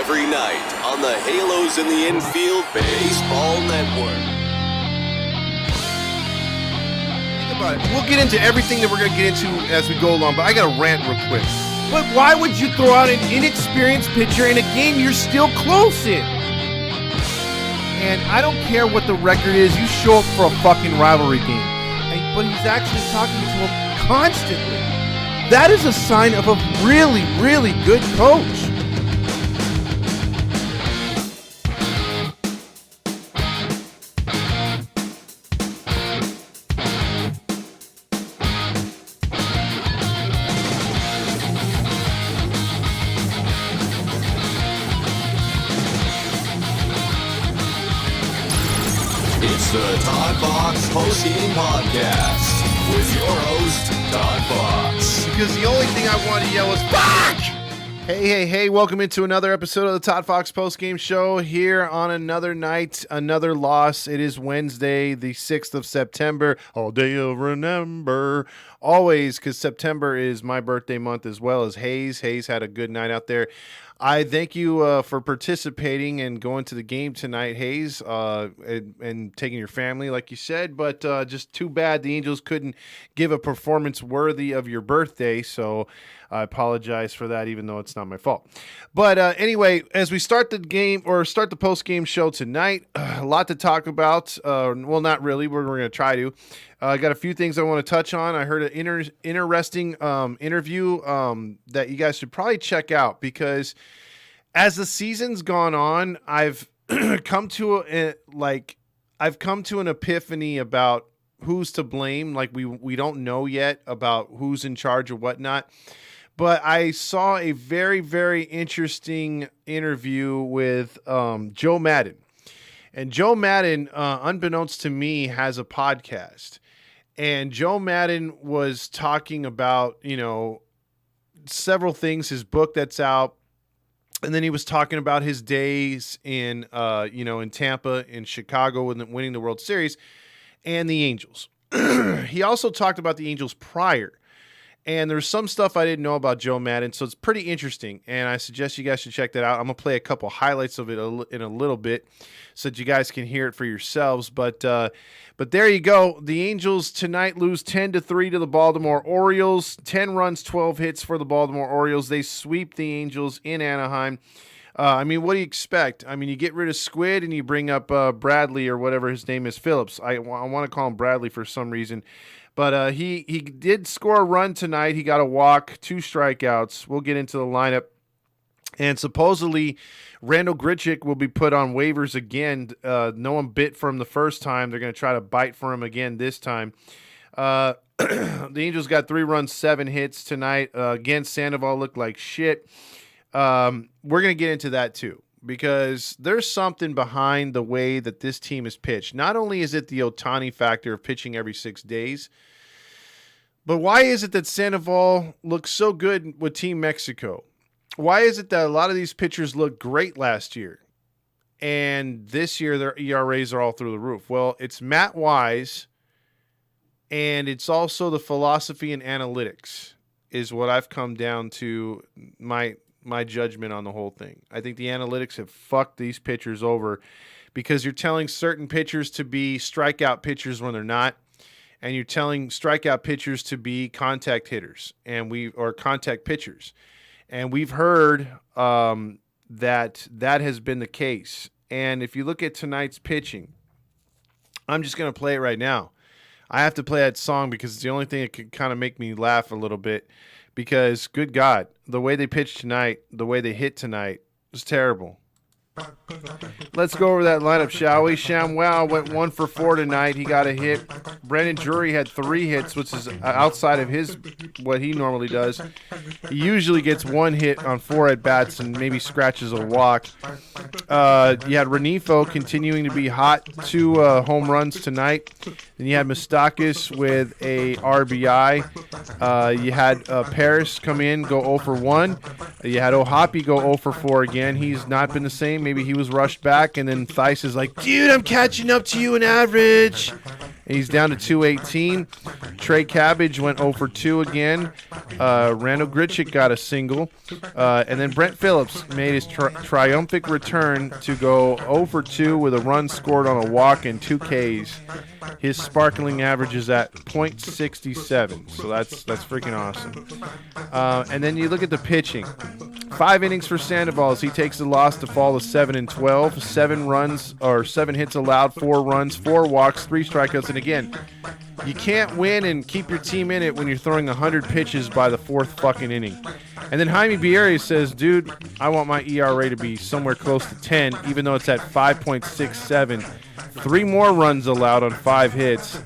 every night on the Halos in the Infield Baseball Network. Think about it. We'll get into everything that we're going to get into as we go along, but I got to rant real quick. But why would you throw out an inexperienced pitcher in a game you're still close in? And I don't care what the record is, you show up for a fucking rivalry game. But he's actually talking to him constantly. That is a sign of a really, really good coach. It's the Toddfox postgame podcast with your host, Toddfox. Because the only thing I want to yell is fuck! Hey, welcome into another episode of the Toddfox postgame show here on another night, another loss. It is Wednesday, the 6th of September. All day you'll remember. Always, because September is my birthday month as well as Hayes. Hayes had a good night out there. I thank you for participating and going to the game tonight, Hayes, and taking your family, like you said. But just too bad the Angels couldn't give a performance worthy of your birthday. So I apologize for that, even though it's not my fault. But anyway, as we start the game or start the post-game show tonight, a lot to talk about. Well, not really. We're going to try to. I got a few things I want to touch on. I heard an interesting interview that you guys should probably check out because as the season's gone on, I've come to an epiphany about who's to blame. Like we don't know yet about who's in charge or whatnot. But I saw a very, very interesting interview with Joe Madden. And Joe Madden, unbeknownst to me, has a podcast. And Joe Madden was talking about, several things, his book that's out. And then he was talking about his days in Tampa, in Chicago, winning the World Series, and the Angels. He also talked about the Angels prior. And there's some stuff I didn't know about Joe Madden, so it's pretty interesting. And I suggest you guys should check that out. I'm going to play a couple highlights of it in a little bit so that you guys can hear it for yourselves. But there you go. The Angels tonight lose 10-3 to the Baltimore Orioles. 10 runs, 12 hits for the Baltimore Orioles. They sweep the Angels in Anaheim. What do you expect? You get rid of Squid and you bring up Bradley or whatever his name is, Phillips. I want to call him Bradley for some reason. But he did score a run tonight. He got a walk, 2 strikeouts. We'll get into the lineup. And supposedly, Randall Grichuk will be put on waivers again. No one bit for him the first time. They're going to try to bite for him again this time. The Angels got 3 runs, 7 hits tonight. Again, Sandoval looked like shit. We're going to get into that too, because there's something behind the way that this team is pitched. Not only is it the Ohtani factor of pitching every 6 days, but why is it that Sandoval looks so good with Team Mexico? Why is it that a lot of these pitchers looked great last year, and this year their ERAs are all through the roof? Well, it's Matt Wise, and it's also the philosophy and analytics is what I've come down to my judgment on the whole thing. I think the analytics have fucked these pitchers over because you're telling certain pitchers to be strikeout pitchers when they're not, and you're telling strikeout pitchers to be contact hitters or contact pitchers. And we've heard that has been the case. And if you look at tonight's pitching, I'm just going to play it right now. I have to play that song because it's the only thing that could kind of make me laugh a little bit. Because, good God, the way they pitched tonight, the way they hit tonight was terrible. Let's go over that lineup, shall we? ShamWow went 1 for 4 tonight. He got a hit. Brendan Drury had 3 hits, which is outside of what he normally does. He usually gets 1 hit on 4 at-bats and maybe scratches a walk. You had Renifo continuing to be hot, 2 home runs tonight. Then you had Moustakas with a RBI. You had Paris come in, go 0 for 1. You had Ohapi go 0 for 4 again. He's not been the same. Maybe he was rushed back, and then Theis is like, dude, I'm catching up to you in average. And he's down to 218. Trey Cabbage went 0 for 2 again. Randall Gritchick got a single. And then Brent Phillips made his triumphant return to go 0 for 2 with a run scored on a walk and 2 Ks. His sparkling average is at .67, so that's freaking awesome. And then you look at the pitching. 5 innings for Sandoval as he takes the loss to fall to 7-12. 7 hits allowed, 4 runs, 4 walks, 3 strikeouts. And again, you can't win and keep your team in it when you're throwing 100 pitches by the 4th fucking inning. And then Jaime Bierria says, dude, I want my ERA to be somewhere close to 10, even though it's at 5.67. 3 more runs allowed on 5 hits.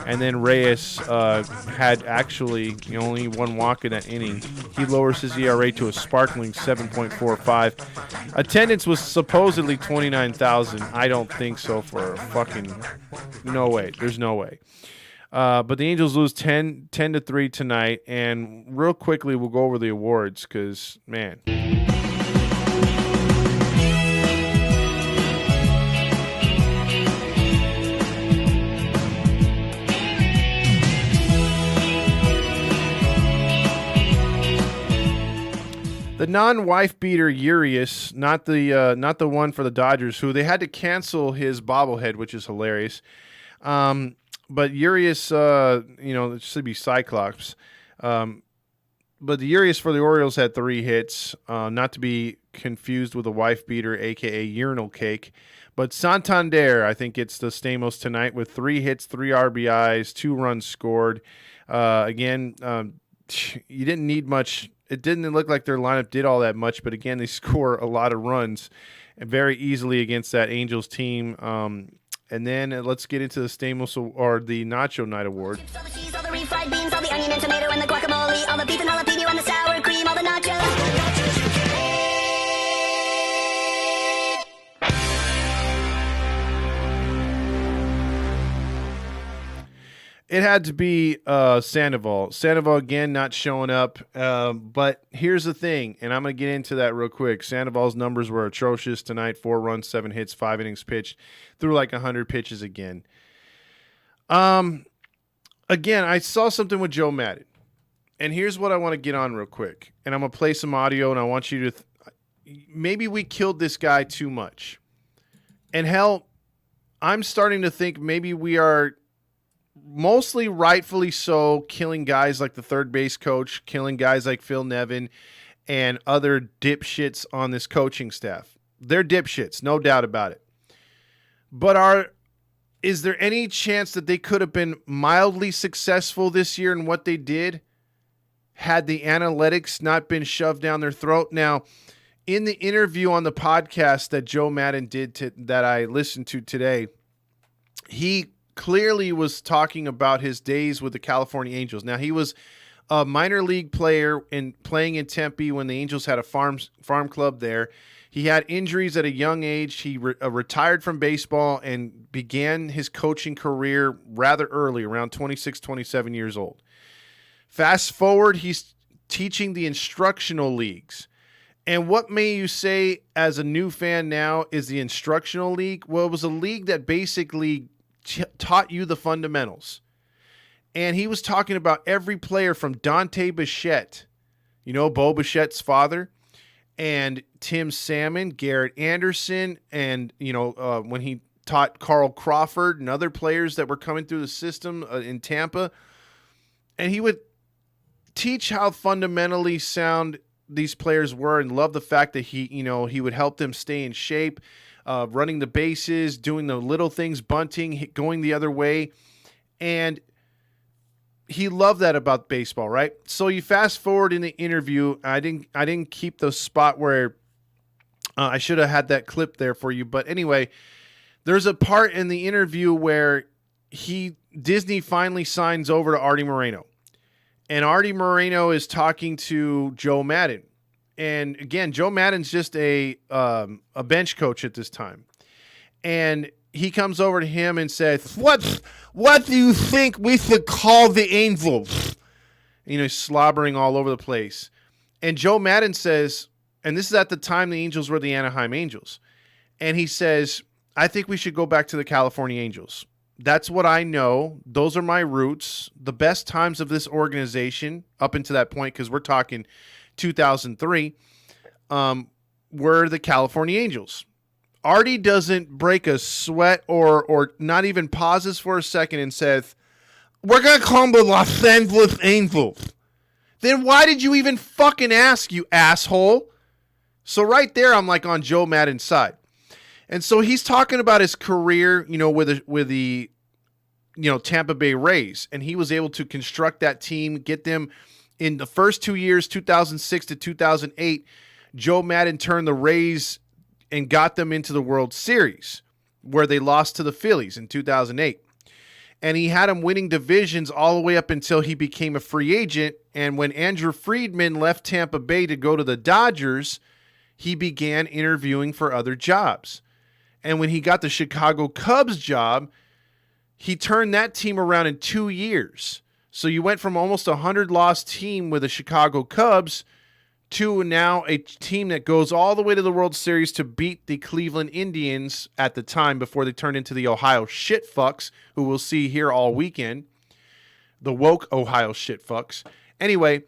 And then Reyes had actually only 1 walk in that inning. He lowers his ERA to a sparkling 7.45. Attendance was supposedly 29,000. I don't think so for fucking no way. There's no way. But the Angels lose 10-3 tonight. And real quickly, we'll go over the awards because, man. The non-wife beater Urias, not the one for the Dodgers, who they had to cancel his bobblehead, which is hilarious. But Urias, it should be Cyclops. But the Urias for the Orioles had 3 hits, not to be confused with a wife beater, a.k.a. urinal cake. But Santander, I think it's the Stamos tonight with 3 hits, 3 RBIs, 2 runs scored. You didn't need much. It didn't look like their lineup did all that much, but again, they score a lot of runs very easily against that Angels team. And then let's get into the Stamos or the Nacho Night Award. All the cheese, all the refried beans, all the onion and tomato and the guacamole, all the beef and jalapeno and the sour cream, all the nachos. It had to be Sandoval. Sandoval, again, not showing up. But here's the thing, and I'm going to get into that real quick. Sandoval's numbers were atrocious tonight. 4 runs, 7 hits, 5 innings pitched. Threw like 100 pitches again. Again, I saw something with Joe Madden. And here's what I want to get on real quick. And I'm going to play some audio, and I want you to maybe we killed this guy too much. And hell, I'm starting to think maybe we are mostly rightfully so killing guys like the third base coach, killing guys like Phil Nevin and other dipshits on this coaching staff. They're dipshits, no doubt about it. But is there any chance that they could have been mildly successful this year in what they did had the analytics not been shoved down their throat? Now, in the interview on the podcast that Joe Madden did that I listened to today, he clearly was talking about his days with the California Angels. Now, he was a minor league player and playing in Tempe when the Angels had a farm club there. He had injuries at a young age. He retired from baseball and began his coaching career rather early, around 26, 27 years old. Fast forward, he's teaching the instructional leagues. And what may you say as a new fan now is the instructional league? Well, it was a league that basically taught you the fundamentals. And he was talking about every player from Dante Bichette, Bo Bichette's father, and Tim Salmon, Garrett Anderson, and, when he taught Carl Crawford and other players that were coming through the system in Tampa. And he would teach how fundamentally sound these players were and love the fact that he would help them stay in shape, running the bases, doing the little things, bunting, going the other way. And he loved that about baseball, right? So you fast forward in the interview. I didn't keep the spot where I should have had that clip there for you. But anyway, there's a part in the interview where Disney finally signs over to Artie Moreno. And Artie Moreno is talking to Joe Madden. And again, Joe Madden's just a bench coach at this time. And he comes over to him and says, What do you think we should call the Angels? Slobbering all over the place. And Joe Madden says, and this is at the time the Angels were the Anaheim Angels. And he says, I think we should go back to the California Angels. That's what I know. Those are my roots. The best times of this organization up until that point, because we're talking 2003, were the California Angels. Artie doesn't break a sweat or not even pauses for a second and says, we're going to call them the Los Angeles Angels. Then why did you even fucking ask, you asshole? So right there, I'm like on Joe Madden's side. And so he's talking about his career, with the Tampa Bay Rays. And he was able to construct that team, get them in the first 2 years, 2006 to 2008. Joe Madden turned the Rays and got them into the World Series, where they lost to the Phillies in 2008. And he had him winning divisions all the way up until he became a free agent. And when Andrew Friedman left Tampa Bay to go to the Dodgers, he began interviewing for other jobs. And when he got the Chicago Cubs job, he turned that team around in 2 years. So you went from almost a 100-loss team with the Chicago Cubs to now a team that goes all the way to the World Series to beat the Cleveland Indians at the time before they turned into the Ohio shitfucks, who we'll see here all weekend. The woke Ohio shitfucks. Anyway,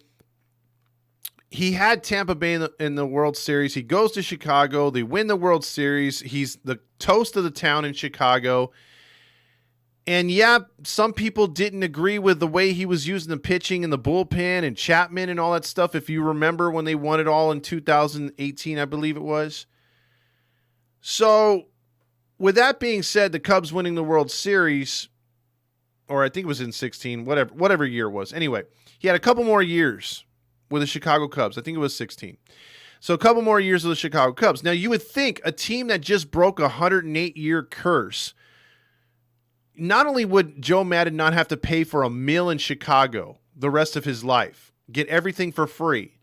he had Tampa Bay in the World Series. He goes to Chicago. They win the World Series. He's the toast of the town in Chicago. And yeah, some people didn't agree with the way he was using the pitching and the bullpen and Chapman and all that stuff. If you remember when they won it all in 2018, I believe it was. So with that being said, the Cubs winning the World Series, or I think it was in 16, whatever year it was. Anyway, he had a couple more years with the Chicago Cubs. I think it was 16. So a couple more years with the Chicago Cubs. Now you would think a team that just broke a 108-year curse, not only would Joe Madden not have to pay for a meal in Chicago the rest of his life, get everything for free,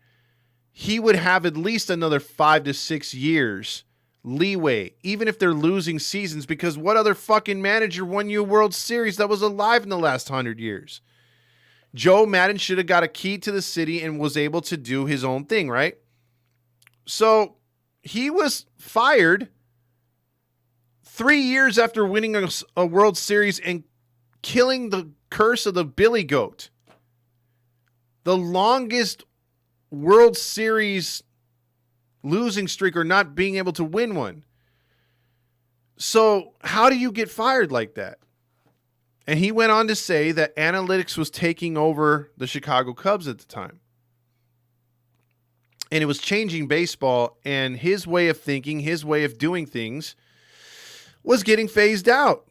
he would have at least another 5 to 6 years leeway, even if they're losing seasons, because what other fucking manager won you a World Series that was alive in the last 100 years? Joe Madden should have got a key to the city and was able to do his own thing, right? So he was fired 3 years after winning a World Series and killing the curse of the Billy Goat. The longest World Series losing streak or not being able to win one. So how do you get fired like that? And he went on to say that analytics was taking over the Chicago Cubs at the time. And it was changing baseball, and his way of thinking, his way of doing things was getting phased out.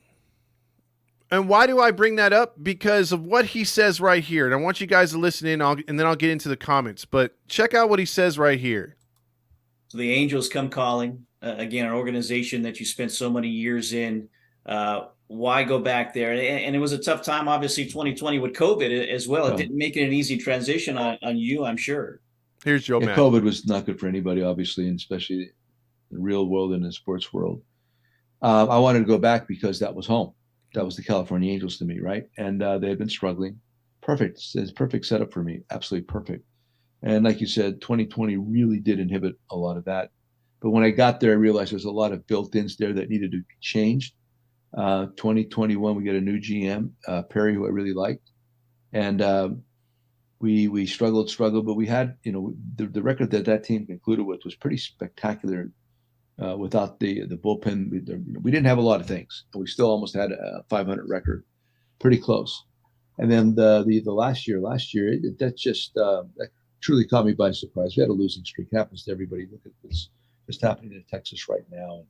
And why do I bring that up? Because of what he says right here. And I want you guys to listen in, and then I'll get into the comments. But check out what he says right here. So the Angels come calling. Again, an organization that you spent so many years in. Why go back there? And it was a tough time, obviously, 2020 with COVID as well. It didn't make it an easy transition on you, I'm sure. Here's Joe Madden. COVID was not good for anybody, obviously, and especially in the real world and the sports world. I wanted to go back because that was home. That was the California Angels to me, right? And they had been struggling. Perfect. It's perfect setup for me. Absolutely perfect. And like you said, 2020 really did inhibit a lot of that. But when I got there, I realized there's a lot of built-ins there that needed to be changed. 2021, we get a new GM, Perry, who I really liked. And we struggled, but we had, the record that team concluded with was pretty spectacular. Without the bullpen, we didn't have a lot of things, but we still almost had a 500 record, pretty close. And then the last year, that truly caught me by surprise. We had a losing streak. It happens to everybody. Look at this just happening in Texas right now.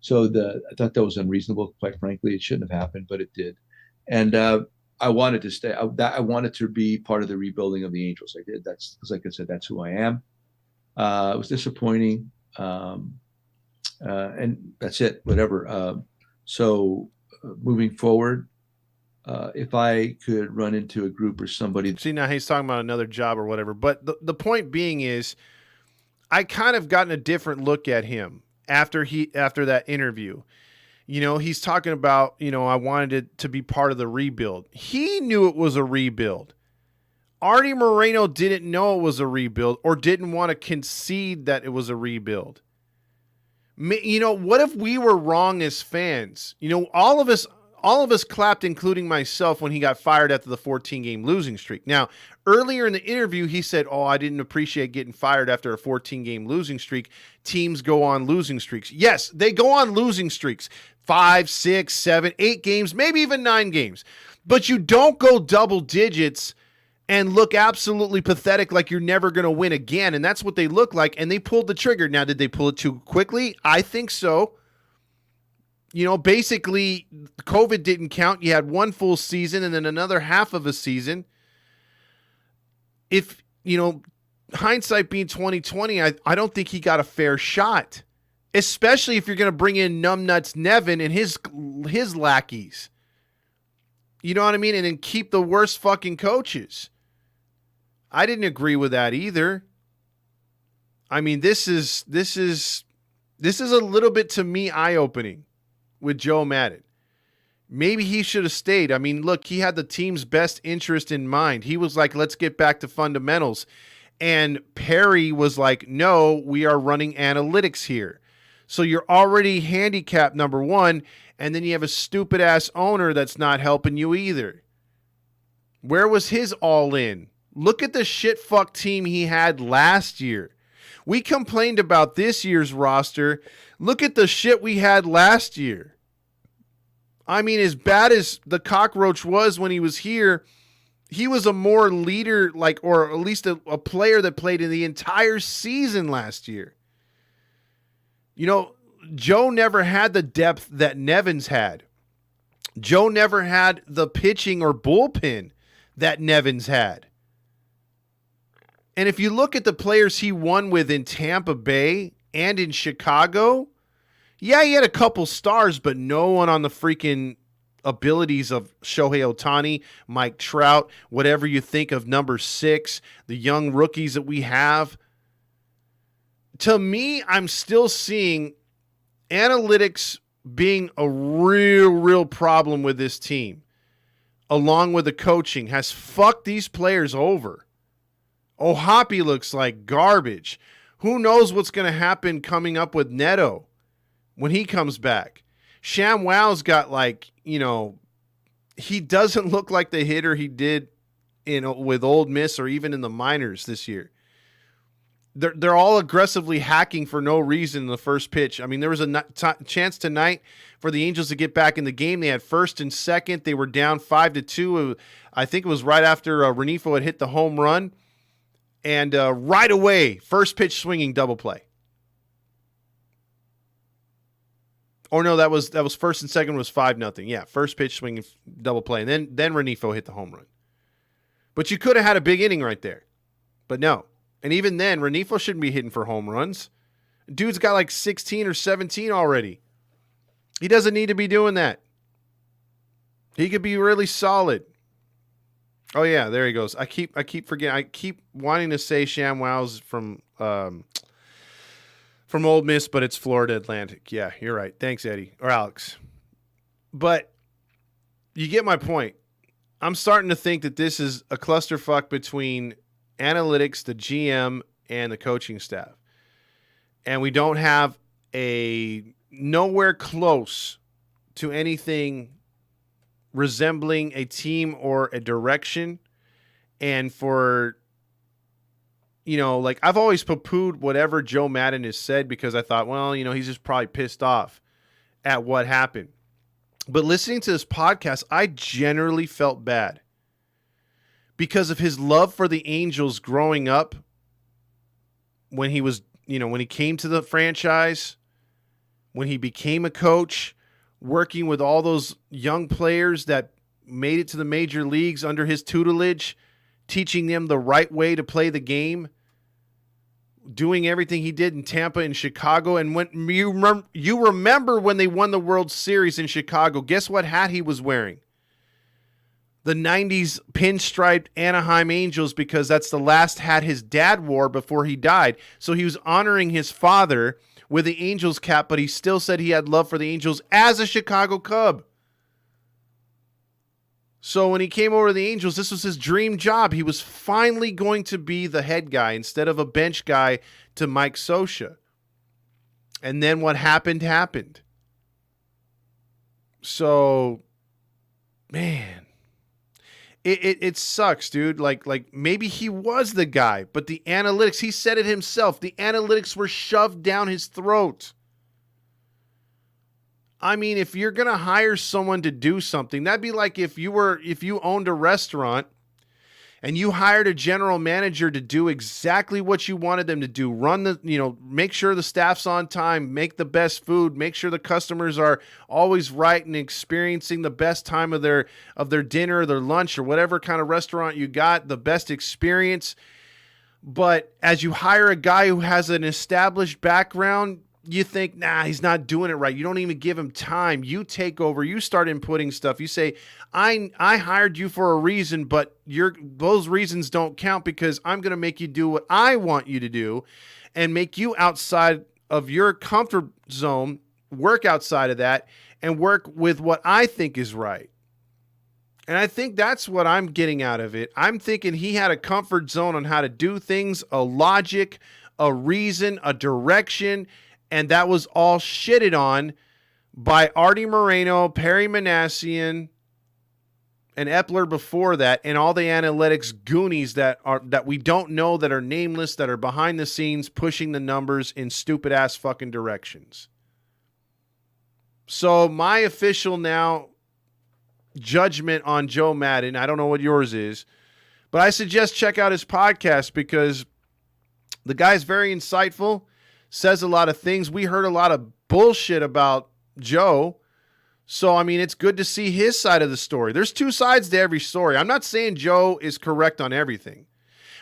So I thought that was unreasonable. Quite frankly, it shouldn't have happened, but it did. And I wanted to stay. I wanted to be part of the rebuilding of the Angels. I did. That's because, like I said, that's who I am. It was disappointing. And that's it, whatever. So moving forward, if I could run into a group or somebody. See, now he's talking about another job or whatever. But the point being is, I kind of gotten a different look at him after that interview. He's talking about, I wanted it to be part of the rebuild. He knew it was a rebuild. Artie Moreno didn't know it was a rebuild or didn't want to concede that it was a rebuild. What if we were wrong as fans? All of us all of us clapped, including myself, when he got fired after the 14-game losing streak. Now, earlier in the interview, he said, I didn't appreciate getting fired after a 14-game losing streak. Teams go on losing streaks. Yes, they go on losing streaks. 5, 6, 7, 8 games, maybe even 9 games. But you don't go double digits and look absolutely pathetic like you're never going to win again. And that's what they look like. And they pulled the trigger. Now, did they pull it too quickly? I think so. Basically, COVID didn't count. You had one full season and then another half of a season. If, hindsight being 2020, I don't think he got a fair shot, especially if you're going to bring in numbnuts Nevin and his lackeys. You know what I mean? And then keep the worst fucking coaches. I didn't agree with that either. I mean, this is a little bit, to me, eye-opening with Joe Madden. Maybe he should have stayed. I mean, look, he had the team's best interest in mind. He was like, let's get back to fundamentals. And Perry was like, no, we are running analytics here. So you're already handicapped, number one, and then you have a stupid-ass owner that's not helping you either. Where was his all-in? Look at the shit-fuck team he had last year. We complained about this year's roster. Look at the shit we had last year. I mean, as bad as the cockroach was when he was here, he was a more leader, or at least a player that played in the entire season last year. Joe never had the depth that Nevin's had. Joe never had the pitching or bullpen that Nevin's had. And if you look at the players he won with in Tampa Bay and in Chicago, yeah, he had a couple stars, but no one on the freaking abilities of Shohei Ohtani, Mike Trout, whatever you think of number 6, the young rookies that we have. To me, I'm still seeing analytics being a real problem with this team, along with the coaching, has fucked these players over. Ohapi looks like garbage. Who knows what's going to happen coming up with Neto when he comes back? ShamWow's got he doesn't look like the hitter he did with Ole Miss or even in the minors this year. They're all aggressively hacking for no reason in the first pitch. I mean, there was a chance tonight for the Angels to get back in the game. They had first and second. They were down 5-2. I think it was right after Renifo had hit the home run. And right away, first pitch swinging double play. Or no, that was first and second was 5-0. Yeah, first pitch swinging double play. And then Renifo hit the home run. But you could have had a big inning right there. But no. And even then, Renifo shouldn't be hitting for home runs. Dude's got 16 or 17 already. He doesn't need to be doing that. He could be really solid. Oh yeah, there he goes. I keep forgetting. I keep wanting to say ShamWow's from Ole Miss, but it's Florida Atlantic. Yeah, you're right. Thanks, Eddie or Alex. But you get my point. I'm starting to think that this is a clusterfuck between analytics, the GM, and the coaching staff. And we don't have nowhere close to anything resembling a team or a direction. And for, I've always poo-pooed whatever Joe Madden has said because I thought, well, he's just probably pissed off at what happened. But listening to this podcast, I generally felt bad because of his love for the Angels growing up when he was, when he came to the franchise, when he became a coach, working with all those young players that made it to the major leagues under his tutelage, teaching them the right way to play the game, doing everything he did in Tampa and Chicago. And when you remember when they won the World Series in Chicago, guess what hat he was wearing? The 90s pinstriped Anaheim Angels, because that's the last hat his dad wore before he died. So he was honoring his father with the Angels cap, but he still said he had love for the Angels as a Chicago Cub. So when he came over to the Angels, this was his dream job. He was finally going to be the head guy instead of a bench guy to Mike Scioscia. And then what happened. So man, it sucks, dude. Like maybe he was the guy, but the analytics, he said it himself. The analytics were shoved down his throat. I mean, if you're going to hire someone to do something, that'd be like if you owned a restaurant and you hired a general manager to do exactly what you wanted them to do, make sure the staff's on time, make the best food, make sure the customers are always right and experiencing the best time of their dinner, their lunch, or whatever kind of restaurant you got, the best experience. But as you hire a guy who has an established background, you think, nah, he's not doing it right. You don't even give him time. You take over. You start inputting stuff. You say, I hired you for a reason, but those reasons don't count because I'm going to make you do what I want you to do and make you outside of your comfort zone, work outside of that, and work with what I think is right. And I think that's what I'm getting out of it. I'm thinking he had a comfort zone on how to do things, a logic, a reason, a direction, and that was all shitted on by Artie Moreno, Perry Manassian, and Epler before that, and all the analytics goonies that we don't know, that are nameless, that are behind the scenes pushing the numbers in stupid ass fucking directions. So my official now judgment on Joe Madden, I don't know what yours is, but I suggest check out his podcast because the guy's very insightful. Says a lot of things. We heard a lot of bullshit about Joe. So, I mean, it's good to see his side of the story. There's two sides to every story. I'm not saying Joe is correct on everything.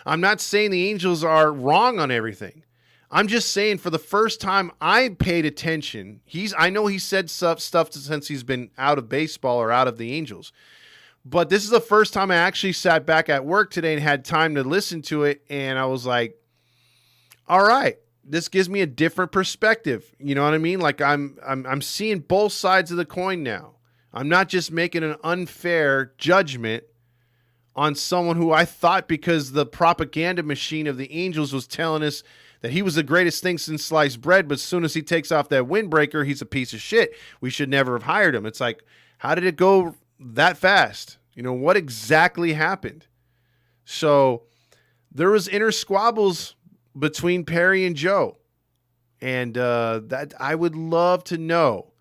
I'm not saying the Angels are wrong on everything. I'm just saying for the first time I paid attention. I know he said stuff since he's been out of baseball or out of the Angels. But this is the first time I actually sat back at work today and had time to listen to it. And I was like, all right. This gives me a different perspective. You know what I mean? Like I'm seeing both sides of the coin now. I'm not just making an unfair judgment on someone who I thought, because the propaganda machine of the Angels was telling us that he was the greatest thing since sliced bread, but as soon as he takes off that windbreaker, he's a piece of shit. We should never have hired him. It's like, how did it go that fast? You know, what exactly happened? So there was inner squabbles between Perry and Joe. And that I would love to know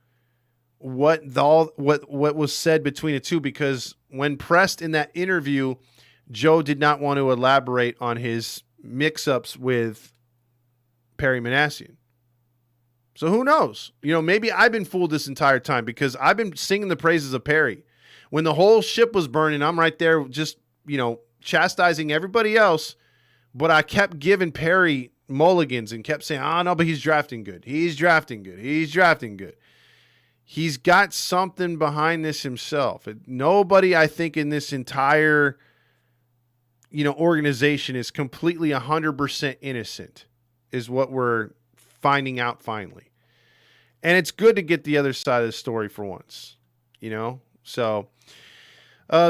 what was said between the two, because when pressed in that interview, Joe did not want to elaborate on his mix-ups with Perry Manassian. So who knows? You know, maybe I've been fooled this entire time because I've been singing the praises of Perry. When the whole ship was burning, I'm right there just, chastising everybody else. But I kept giving Perry mulligans and kept saying, no, but he's drafting good. He's drafting good. He's drafting good. He's got something behind this himself. Nobody, I think, in this entire, organization is completely 100% innocent, is what we're finding out finally. And it's good to get the other side of the story for once, So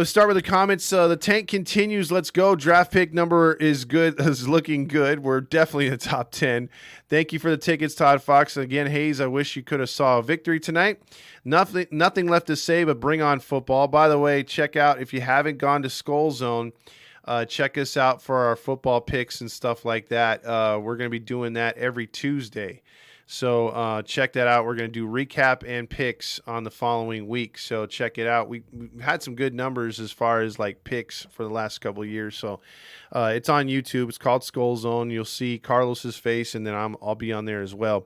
start with the comments. The tank continues. Let's go. Draft pick number is good. Is looking good. We're definitely in the top 10. Thank you for the tickets, Toddfox. Again, Hayes, I wish you could have saw a victory tonight. Nothing left to say but bring on football. By the way, check out, if you haven't gone to Skull Zone, check us out for our football picks and stuff like that. We're going to be doing that every Tuesday. So check that out. We're going to do recap and picks on the following week. So check it out. We've had some good numbers as far as like picks for the last couple of years. So it's on YouTube. It's called Skull Zone. You'll see Carlos's face, and then I'll be on there as well.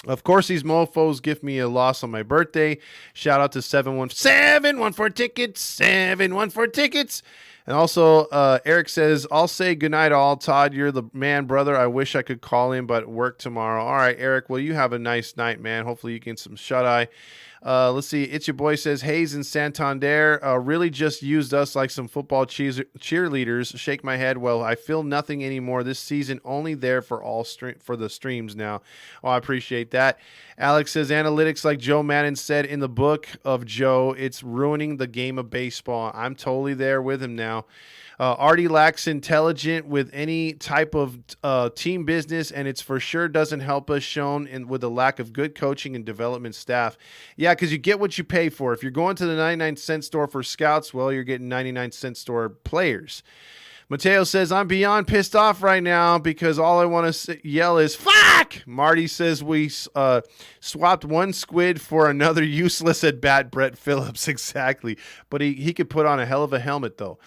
Of course, these mofos give me a loss on my birthday. Shout out to 714 tickets. 714 tickets. And also, Eric says, I'll say goodnight all. Todd, you're the man, brother. I wish I could call in, but work tomorrow. All right, Eric, well, you have a nice night, man. Hopefully you get some shut-eye. Let's see. It's Your Boy says, Hayes and Santander really just used us like some football cheerleaders. Shake my head. Well, I feel nothing anymore this season. Only there for for the streams now. Oh, I appreciate that. Alex says, analytics, like Joe Madden said in the book of Joe, it's ruining the game of baseball. I'm totally there with him now. Artie lacks intelligent with any type of team business, and it's for sure doesn't help us shown with the lack of good coaching and development staff. Yeah, because you get what you pay for. If you're going to the 99-cent store for scouts, well, you're getting 99-cent store players. Mateo says, I'm beyond pissed off right now because all I want to yell is, fuck! Marty says we swapped one squid for another useless at bat, Brett Phillips. Exactly. But he could put on a hell of a helmet, though.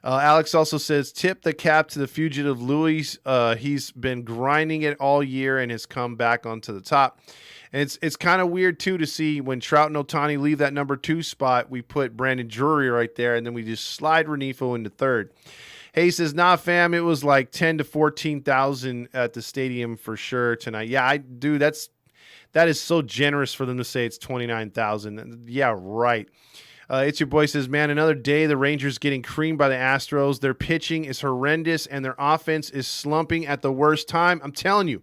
Alex also says, tip the cap to the fugitive Louis. He's been grinding it all year and has come back onto the top. And it's kind of weird, too, to see when Trout and Ohtani leave that number 2 spot, we put Brandon Drury right there, and then we just slide Renifo into third. Hey, says, nah, fam, it was like 10 to 14,000 at the stadium for sure tonight. Yeah, that is so generous for them to say it's 29,000. Yeah, right. It's your boy says, man, another day the Rangers getting creamed by the Astros. Their pitching is horrendous, and their offense is slumping at the worst time. I'm telling you,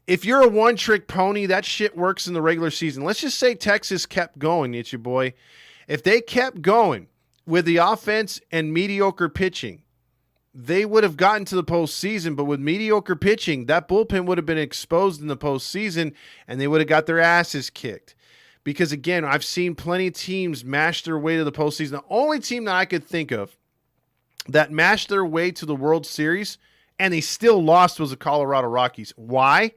if you're a one-trick pony, that shit works in the regular season. Let's just say Texas kept going, it's your boy. If they kept going with the offense and mediocre pitching, they would have gotten to the postseason, but with mediocre pitching, that bullpen would have been exposed in the postseason, and they would have got their asses kicked. Because, again, I've seen plenty of teams mash their way to the postseason. The only team that I could think of that mashed their way to the World Series and they still lost was the Colorado Rockies. Why?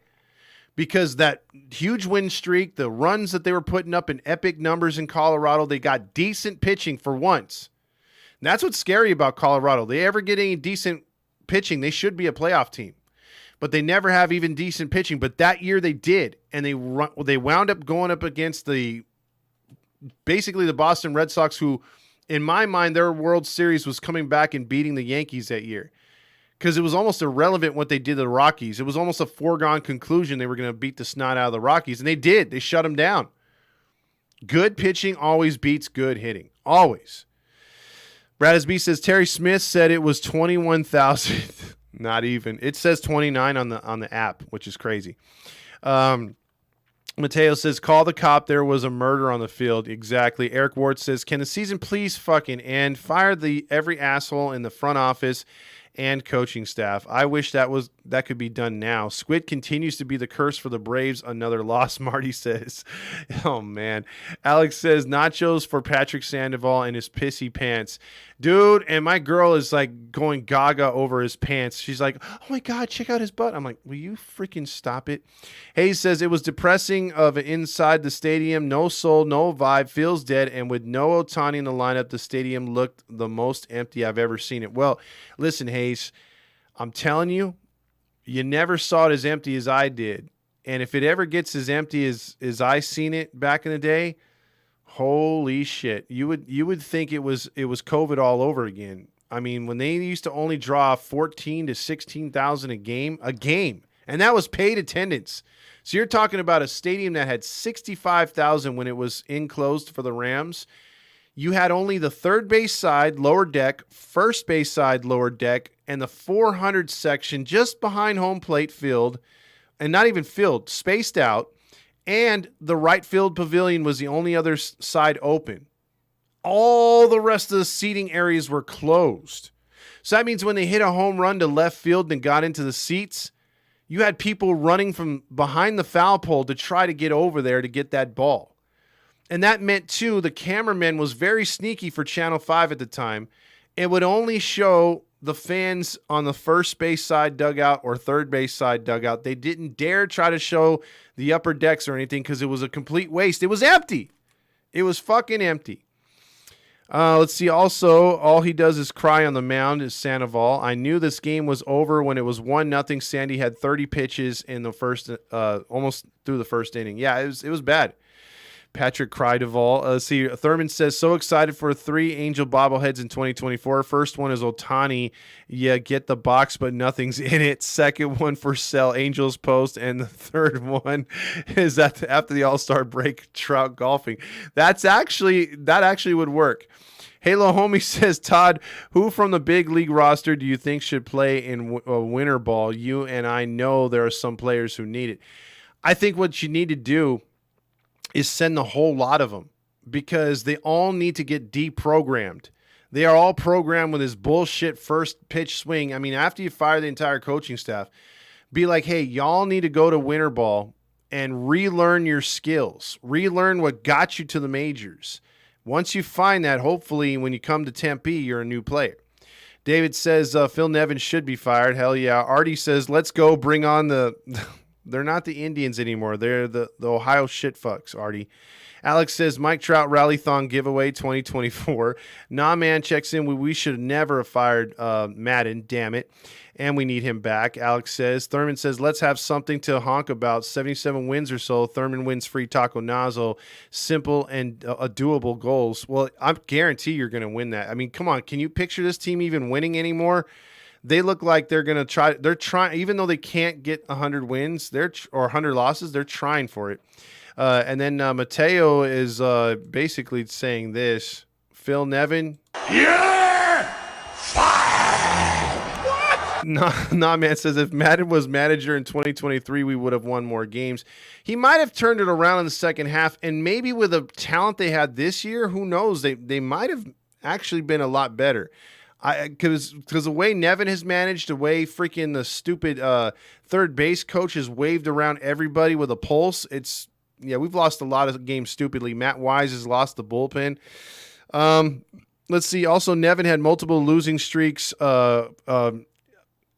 Because that huge win streak, the runs that they were putting up in epic numbers in Colorado, they got decent pitching for once. And that's what's scary about Colorado. They ever get any decent pitching, they should be a playoff team. But they never have even decent pitching. But that year they did, and they wound up going up against basically the Boston Red Sox, who, in my mind, their World Series was coming back and beating the Yankees that year. Because it was almost irrelevant what they did to the Rockies. It was almost a foregone conclusion they were going to beat the snot out of the Rockies, and they did. They shut them down. Good pitching always beats good hitting. Always. Brad SB says Terry Smith said it was 21,000. Not even. It says 29 on the app, which is crazy. Mateo says, call the cop. There was a murder on the field. Exactly. Eric Ward says, can the season please fucking end? Fire every asshole in the front office and coaching staff. I wish that could be done now. Squid continues to be the curse for the Braves. Another loss, Marty says. Oh, man. Alex says, nachos for Patrick Sandoval and his pissy pants. Dude, and my girl is like going gaga over his pants. She's like, oh my God, check out his butt. I'm like, will you freaking stop it? Hayes says, it was depressing of inside the stadium. No soul, no vibe, feels dead. And with no Ohtani in the lineup, the stadium looked the most empty I've ever seen it. Well, listen, Hayes, I'm telling you, you never saw it as empty as I did. And if it ever gets as empty as I seen it back in the day, holy shit. You would think it was COVID all over again. I mean, when they used to only draw 14 to 16,000 a game, and that was paid attendance. So you're talking about a stadium that had 65,000 when it was enclosed for the Rams. You had only the third base side, lower deck, first base side, lower deck, and the 400 section just behind home plate field, and not even field, spaced out. And the right field pavilion was the only other side open. All the rest of the seating areas were closed. So that means when they hit a home run to left field and got into the seats, you had people running from behind the foul pole to try to get over there to get that ball. And that meant, too, the cameraman was very sneaky for Channel 5 at the time. It would only show the fans on the first base side dugout or third base side dugout. They didn't dare try to show the upper decks or anything because it was a complete waste. It was empty. It was fucking empty. Let's see. Also, all he does is cry on the mound is Sandoval. I knew this game was over when it was 1-0. Sandy had 30 pitches in the first, almost through the first inning. Yeah, it was bad. Patrick Crideval. See, Thurman says, so excited for 3 Angel bobbleheads in 2024. First one is Ohtani. Yeah, get the box, but nothing's in it. Second one for sell, Angels post. And the third one is after the All-Star break, Trout golfing. That actually would work. Halo Homie says, Todd, who from the big league roster do you think should play in winter ball? You and I know there are some players who need it. I think what you need to do is send the whole lot of them because they all need to get deprogrammed. They are all programmed with this bullshit first pitch swing. I mean, after you fire the entire coaching staff, be like, hey, y'all need to go to winter ball and relearn your skills, relearn what got you to the majors. Once you find that, hopefully when you come to Tempe, you're a new player. David says Phil Nevin should be fired. Hell yeah. Artie says, let's go bring on the – they're not the Indians anymore. They're the Ohio shitfucks, Artie. Alex says Mike Trout Rally-thon giveaway 2024. Nah Man checks in. We should never have fired Madden. Damn it. And we need him back. Alex says. Thurman says, let's have something to honk about. 77 wins or so. Thurman wins free taco nazo. Simple and doable goals. Well, I guarantee you're going to win that. I mean, come on. Can you picture this team even winning anymore? They look like they're going to try. They're trying, even though they can't get 100 wins or 100 losses, they're trying for it. And then Mateo is basically saying this. Phil Nevin. You're fired! Nah, man says if Madden was manager in 2023, we would have won more games. He might have turned it around in the second half, and maybe with the talent they had this year, who knows? They might have actually been a lot better. Because the way Nevin has managed, the way freaking the stupid third base coach has waved around everybody with a pulse, we've lost a lot of games stupidly. Matt Wise has lost the bullpen. Let's see. Also, Nevin had multiple losing streaks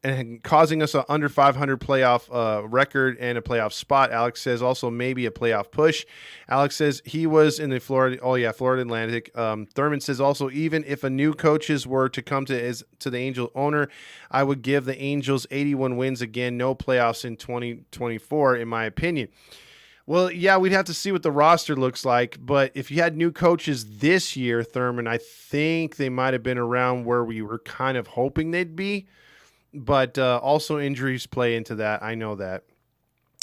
and causing us an under 500 playoff record and a playoff spot. Alex says also maybe a playoff push. Alex says he was in the Florida Atlantic. Thurman says also even if a new coaches were to come to the Angel owner, I would give the Angels 81 wins again, no playoffs in 2024, in my opinion. Well, yeah, we'd have to see what the roster looks like, but if you had new coaches this year, Thurman, I think they might have been around where we were kind of hoping they'd be. But also injuries play into that. I know that.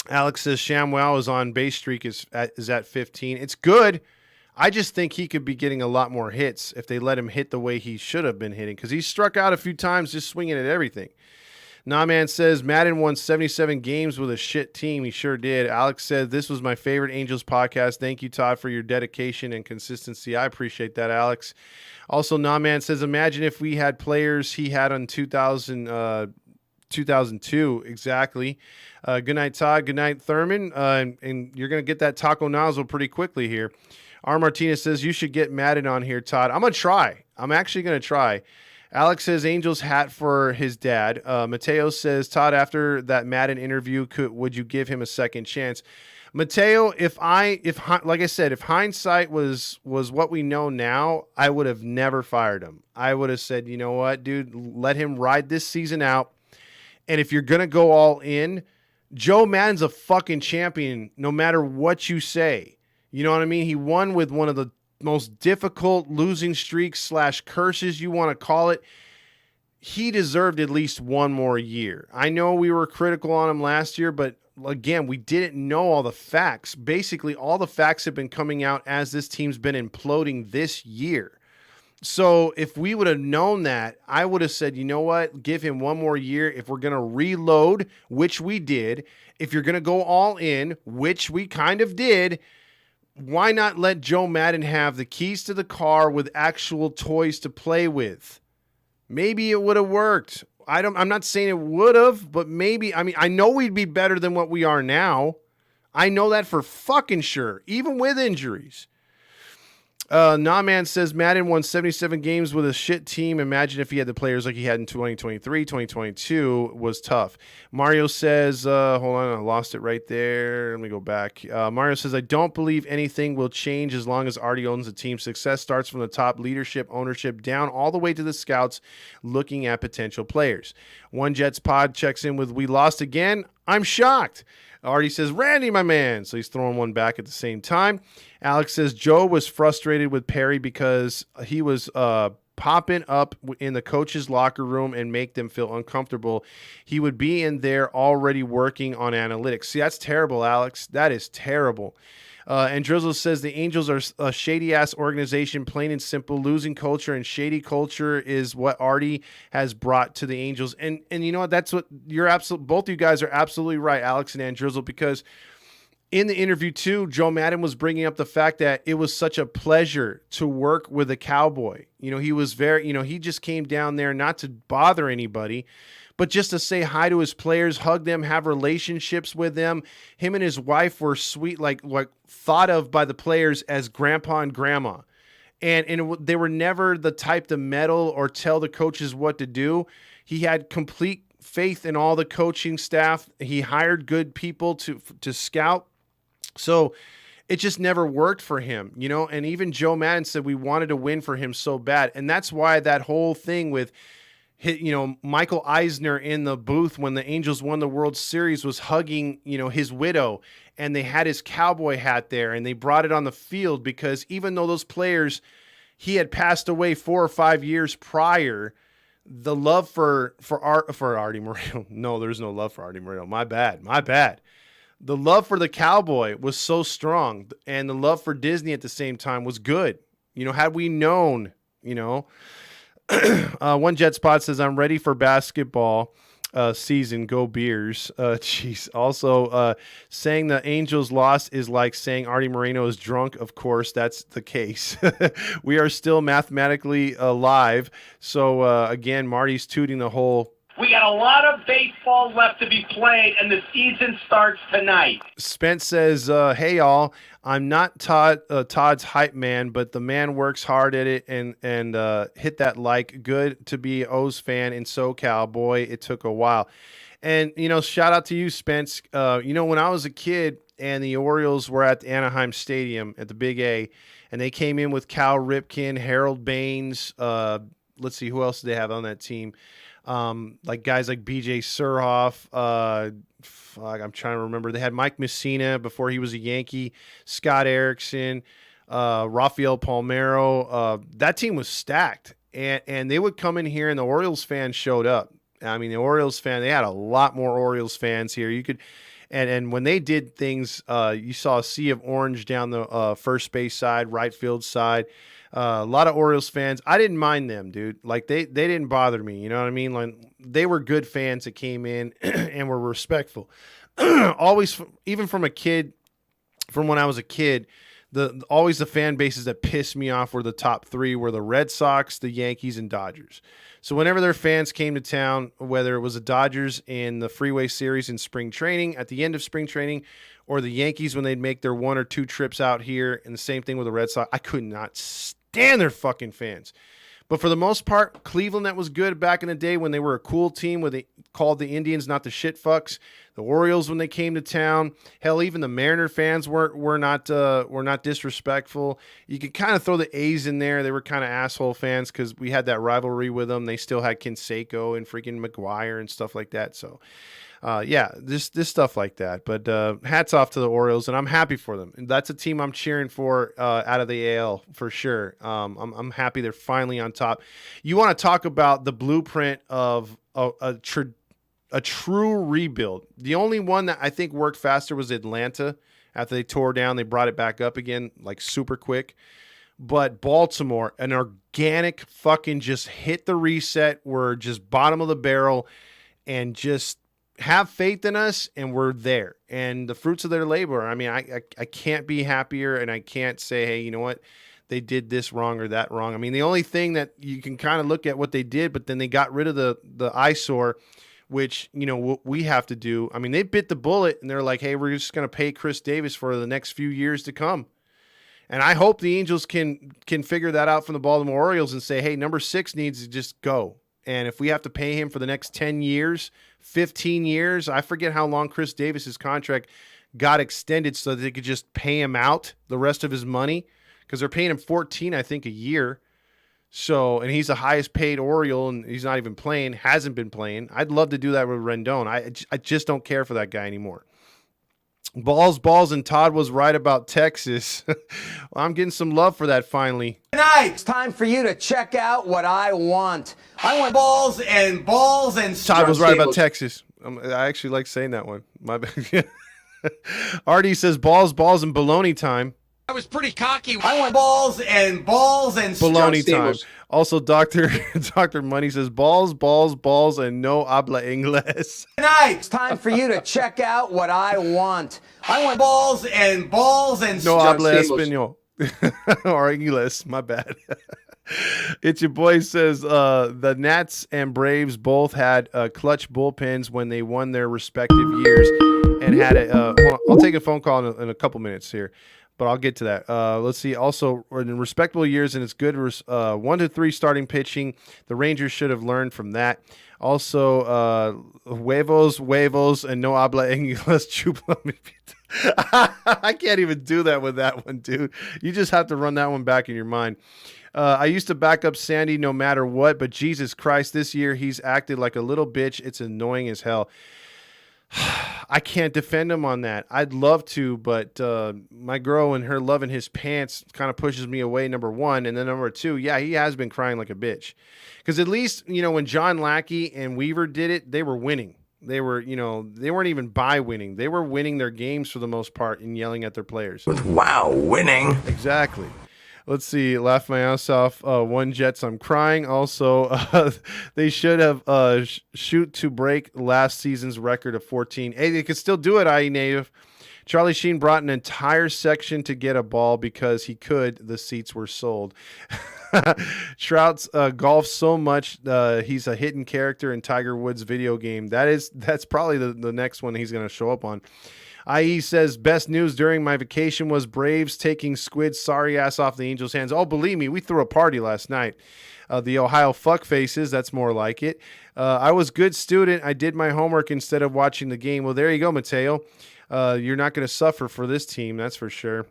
Alex says Shamwow is on base streak is at 15. It's good. I just think he could be getting a lot more hits if they let him hit the way he should have been hitting, because he struck out a few times just swinging at everything. Nah Man says Madden won 77 games with a shit team. He sure did. Alex said this was my favorite Angels podcast. Thank you, Todd, for your dedication and consistency. I appreciate that, Alex. Also, Nah Man says imagine if we had players he had on 2002. Exactly. Good night, Todd. Good night, Thurman. And you're going to get that taco nozzle pretty quickly here. R. Martinez says you should get Madden on here, Todd. I'm going to try. I'm actually going to try. Alex says Angels hat for his dad. Mateo says, Todd, after that Madden interview, would you give him a second chance? Mateo, if like I said, if hindsight was what we know now, I would have never fired him. I would have said, you know what, dude, let him ride this season out. And if you're going to go all in, Joe Madden's a fucking champion no matter what you say. You know what I mean? He won with one of the most difficult losing streaks / curses you want to call it. He deserved at least one more year. I know we were critical on him last year, but again, we didn't know all the facts. Basically, all the facts have been coming out as this team's been imploding this year. So if we would have known that, I would have said, you know what, give him one more year. If we're going to reload, which we did, if you're going to go all in, which we kind of did, why not let Joe Madden have the keys to the car with actual toys to play with? Maybe it would have worked. I'm not saying it would have, but maybe. I mean, I know we'd be better than what we are now. I know that for fucking sure, even with injuries. Nah Man says Madden won 77 games with a shit team. Imagine if he had the players like he had in 2023, 2022 was tough. Mario says, hold on, I lost it right there. Let me go back. Mario says, I don't believe anything will change as long as Artie owns the team. Success starts from the top, leadership, ownership, down all the way to the scouts looking at potential players. One Jets pod checks in with, we lost again. I'm shocked. Artie says, Randy, my man. So he's throwing one back at the same time. Alex says, Joe was frustrated with Perry because he was popping up in the coach's locker room and make them feel uncomfortable. He would be in there already working on analytics. See, that's terrible, Alex. That is terrible. And Drizzle says the Angels are a shady-ass organization, plain and simple. Losing culture and shady culture is what Artie has brought to the Angels. And you know what? That's what you're both of you guys are absolutely right, Alex and Drizzle, because in the interview too, Joe Madden was bringing up the fact that it was such a pleasure to work with a Cowboy. He was very, he just came down there not to bother anybody, but just to say hi to his players, hug them, have relationships with them. Him and his wife were sweet, like thought of by the players as grandpa and grandma. And they were never the type to meddle or tell the coaches what to do. He had complete faith in all the coaching staff. He hired good people to scout. So it just never worked for him, and even Joe Madden said we wanted to win for him so bad. And that's why that whole thing with, Michael Eisner in the booth when the Angels won the World Series was hugging, his widow, and they had his cowboy hat there and they brought it on the field because even though those players, he had passed away 4 or 5 years prior, the love for Artie Moreno. No, there's no love for Artie Moreno. My bad. The love for the Cowboy was so strong, and the love for Disney at the same time was good. Had we known, One Jet Spot says, I'm ready for basketball season. Go Beers. Jeez. Also, saying the Angels lost is like saying Artie Moreno is drunk. Of course, that's the case. We are still mathematically alive. So, again, Marty's tooting the whole. We got a lot of baseball left to be played, and the season starts tonight. Spence says, hey, y'all, I'm not Todd's hype man, but the man works hard at it and hit that like. Good to be O's fan in SoCal. Boy, it took a while. And, shout out to you, Spence. When I was a kid and the Orioles were at the Anaheim Stadium at the Big A, and they came in with Cal Ripken, Harold Baines. Let's see, who else did they have on that team? Like guys like BJ Surhoff, I'm trying to remember. They had Mike Messina before he was a Yankee, Scott Erickson, Rafael Palmeiro. That team was stacked, and they would come in here, and the Orioles fans showed up. I mean, the Orioles fan, they had a lot more Orioles fans here. You could, and when they did things, you saw a sea of orange down the first base side, right field side. A lot of Orioles fans. I didn't mind them, dude. Like they didn't bother me. You know what I mean? Like they were good fans that came in and were respectful. Always, even from a kid, from when I was a kid, always the fan bases that pissed me off were the top 3 were the Red Sox, the Yankees, and Dodgers. So whenever their fans came to town, whether it was the Dodgers in the Freeway Series in spring training, at the end of spring training, or the Yankees when they'd make their 1 or 2 trips out here, and the same thing with the Red Sox, I could not stand their fucking fans. But for the most part, Cleveland, that was good back in the day when they were a cool team, where they called the Indians not the shit fucks. The Orioles when they came to town, hell, even the Mariner fans were not disrespectful. You could kind of throw the A's in there. They were kind of asshole fans because we had that rivalry with them. They still had Canseco and freaking McGuire and stuff like that. So, this stuff like that. But hats off to the Orioles, and I'm happy for them. And that's a team I'm cheering for out of the AL for sure. I'm happy they're finally on top. You want to talk about the blueprint of a true rebuild. The only one that I think worked faster was Atlanta. After they tore down, they brought it back up again, like super quick. But Baltimore, an organic fucking just hit the reset. We're just bottom of the barrel and just have faith in us, and we're there. And the fruits of their labor, I mean, I can't be happier, and I can't say, hey, you know what? They did this wrong or that wrong. I mean, the only thing that you can kind of look at what they did, but then they got rid of the eyesore, which, what we have to do. I mean, they bit the bullet, and they're like, hey, we're just going to pay Chris Davis for the next few years to come. And I hope the Angels can figure that out from the Baltimore Orioles and say, hey, number 6 needs to just go. And if we have to pay him for the next 10 years, 15 years, I forget how long Chris Davis's contract got extended so that they could just pay him out the rest of his money, because they're paying him 14, I think, a year. So, and he's the highest paid Oriole, and he's not even playing, hasn't been playing. I'd love to do that with Rendon. I just don't care for that guy anymore. Balls, and Todd was right about Texas. Well, I'm getting some love for that finally. Tonight, it's time for you to check out what I want. I want balls and Todd was right about Texas. I actually like saying that one. My bad. Artie says balls, and baloney time. I was pretty cocky. I want balls and Baloney time. Also, Dr. Money says balls, and no habla inglés. Tonight, it's time for you to check out what I want. I want balls and no habla español. Or English, my bad. It's your boy says the Nats and Braves both had clutch bullpens when they won their respective years and had it. I'll take a phone call in a couple minutes here, but I'll get to that. Let's see. Also, in respectable years, and it's good 1 to 3 starting pitching. The Rangers should have learned from that. Also, huevos, and no habla inglés. Chupla mi pita. I can't even do that with that one, dude. You just have to run that one back in your mind. I used to back up Sandy no matter what, but Jesus Christ, this year he's acted like a little bitch. It's annoying as hell. I can't defend him on that. I'd love to, but my girl and her loving his pants kind of pushes me away, number one. And then number two, yeah, he has been crying like a bitch. Because at least, when John Lackey and Weaver did it, they were winning. They were, they weren't even by winning. They were winning their games for the most part and yelling at their players. Wow, winning. Exactly. Let's see. Laugh my ass off. One Jets. I'm crying. Also, they should have shoot to break last season's record of 14. Hey, they could still do it, IE Native. Charlie Sheen brought an entire section to get a ball because he could. The seats were sold. Trout's golf so much. He's a hidden character in Tiger Woods' video game. That's probably the next one he's going to show up on. IE says, best news during my vacation was Braves taking Squid's sorry ass off the Angels' hands. Oh, believe me, we threw a party last night. The Ohio fuckfaces, that's more like it. I was good student. I did my homework instead of watching the game. Well, there you go, Mateo. You're not going to suffer for this team, that's for sure.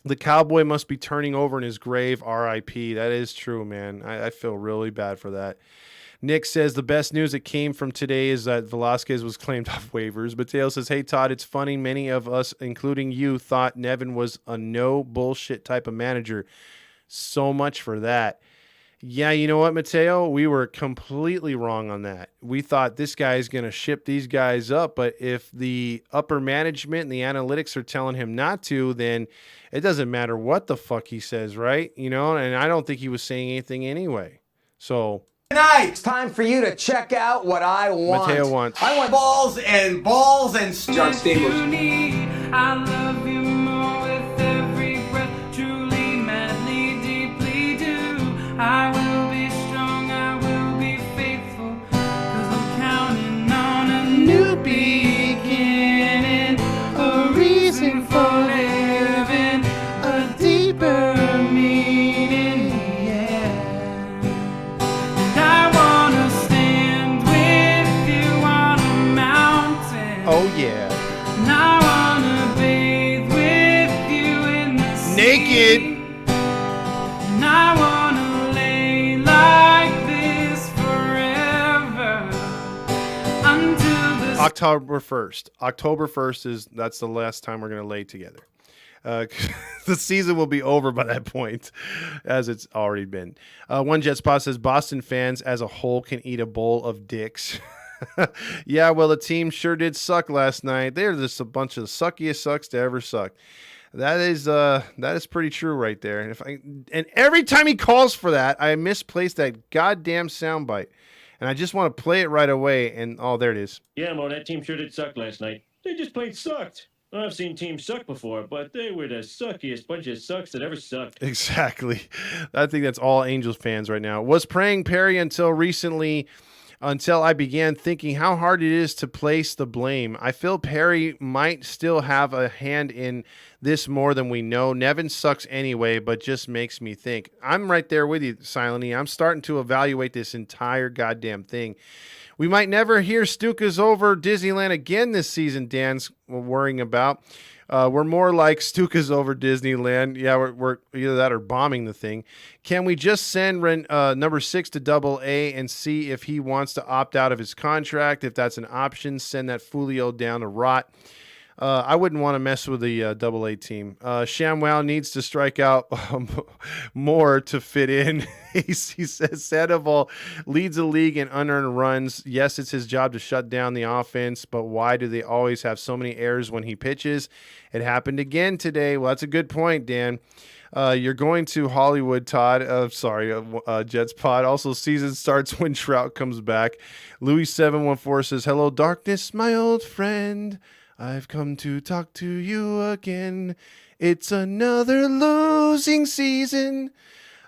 The cowboy must be turning over in his grave, RIP. That is true, man. I feel really bad for that. Nick says the best news that came from today is that Velasquez was claimed off waivers. Mateo says, hey, Todd, it's funny. Many of us, including you, thought Nevin was a no bullshit type of manager. So much for that. Yeah, you know what, Mateo? We were completely wrong on that. We thought this guy is going to ship these guys up, but if the upper management and the analytics are telling him not to, then it doesn't matter what the fuck he says, right? And I don't think he was saying anything anyway. So Tonight, it's time for you to check out what I want. Mateo wants. I want balls and John Stamos. I love you more with every breath, truly, madly, deeply do. I will be strong, I will be faithful, 'cause I'm counting on a new beginning, a reason for living, a deeper meaning, yeah. And I wanna stand with you on a mountain. Oh, yeah. And I wanna bathe with you in the sea. Naked. And I wanna lay like this forever until the October 1st. October 1st that's the last time we're going to lay together. The season will be over by that point, as it's already been. One Jet Spot says Boston fans as a whole can eat a bowl of dicks. Yeah, well, the team sure did suck last night. They're just a bunch of the suckiest sucks to ever suck. That is pretty true right there. And every time he calls for that, I misplaced that goddamn soundbite, and I just want to play it right away. And oh, there it is. Yeah, Mo, that team sure did suck last night. They just plain sucked. I've seen teams suck before, but they were the suckiest bunch of sucks that ever sucked. Exactly. I think that's all Angels fans right now. Was praying Perry until I began thinking how hard it is to place the blame. I feel Perry might still have a hand in this more than we know. Nevin sucks anyway, but just makes me think. I'm right there with you, Silent. I'm starting to evaluate this entire goddamn thing. We might never hear Stuka's over Disneyland again this season, Dan's worrying about. We're more like Stuka's over Disneyland. Yeah, we're either that or bombing the thing. Can we just send number 6 to AA and see if he wants to opt out of his contract? If that's an option, send that Fulio down to rot. I wouldn't want to mess with the AA team. ShamWow needs to strike out more to fit in. He says Sandoval leads the league in unearned runs. Yes, it's his job to shut down the offense, but why do they always have so many errors when he pitches? It happened again today. Well, that's a good point, Dan. You're going to Hollywood, Todd. Jets Pod. Also, season starts when Trout comes back. Louis714 says, hello, darkness, my old friend. I've come to talk to you again. It's another losing season.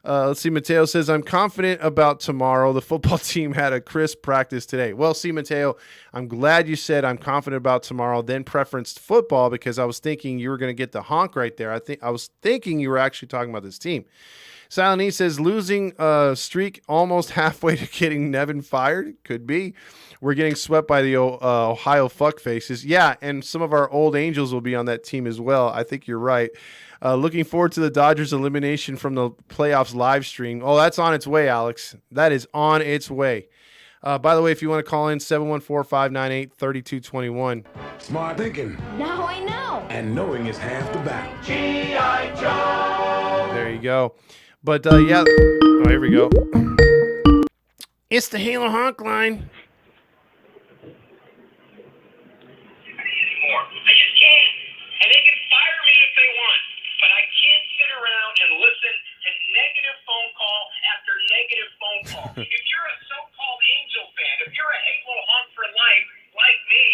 Let's see. Mateo says, I'm confident about tomorrow. The football team had a crisp practice today. Well, see, Mateo, I'm glad you said I'm confident about tomorrow, then preferenced football, because I was thinking you were going to get the honk right there. I was thinking you were actually talking about this team. Silent E says, losing streak almost halfway to getting Nevin fired. Could be. We're getting swept by the Ohio fuckfaces. Yeah, and some of our old Angels will be on that team as well. I think you're right. Looking forward to the Dodgers elimination from the playoffs live stream. Oh, that's on its way, Alex. That is on its way. By the way, if you want to call in, 714-598-3221. Smart thinking. Now I know. And knowing is half the battle. G.I. Joe. There you go. But, yeah. Oh, here we go. It's the Halo Honk line. I just can't. And they can fire me if they want, but I can't sit around and listen to negative phone call after negative phone call. If you're a so-called Angel fan, if you're a Halo Hunt for life like me,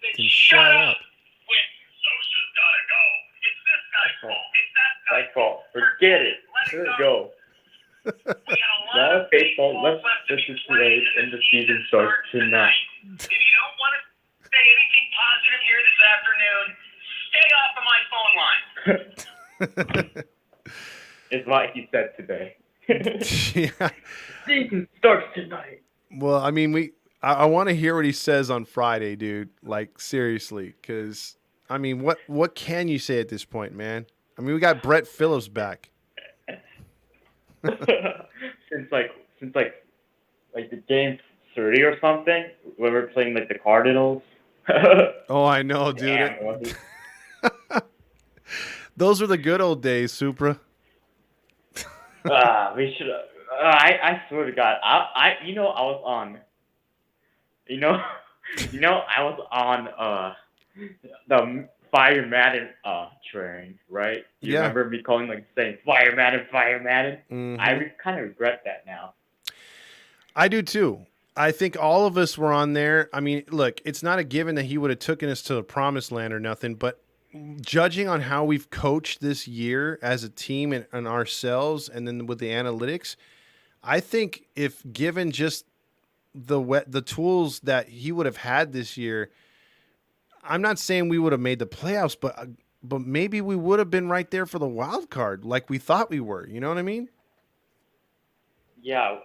then shut up. When Sosa's gotta go. It's this guy's fault. It's that guy's fault. Forget it. Let it go. Now baseball, let's just today and the season starts tonight. If you don't want to say anything positive here this afternoon, stay off of my phone line. Is what he said today. Yeah. Season starts tonight. Well, I mean, I want to hear what he says on Friday, dude. Like, seriously, because, I mean, what can you say at this point, man? I mean, we got Brett Phillips back. since the game 30 or something, when we're playing like the Cardinals. Oh, I know, dude. Damn, Those were the good old days, Supra. We should. I swear to God, I was on. I was on the Fire Madden train, right? You remember me calling saying Fire Madden, Fire Madden? Mm-hmm. I kind of regret that now. I do too. I think all of us were on there. I mean, look, it's not a given that he would have taken us to the promised land or nothing, but judging on how we've coached this year as a team and ourselves, and then with the analytics, I think if given just the tools that he would have had this year, I'm not saying we would have made the playoffs, but maybe we would have been right there for the wild card, like we thought we were. You know what I mean? Yeah,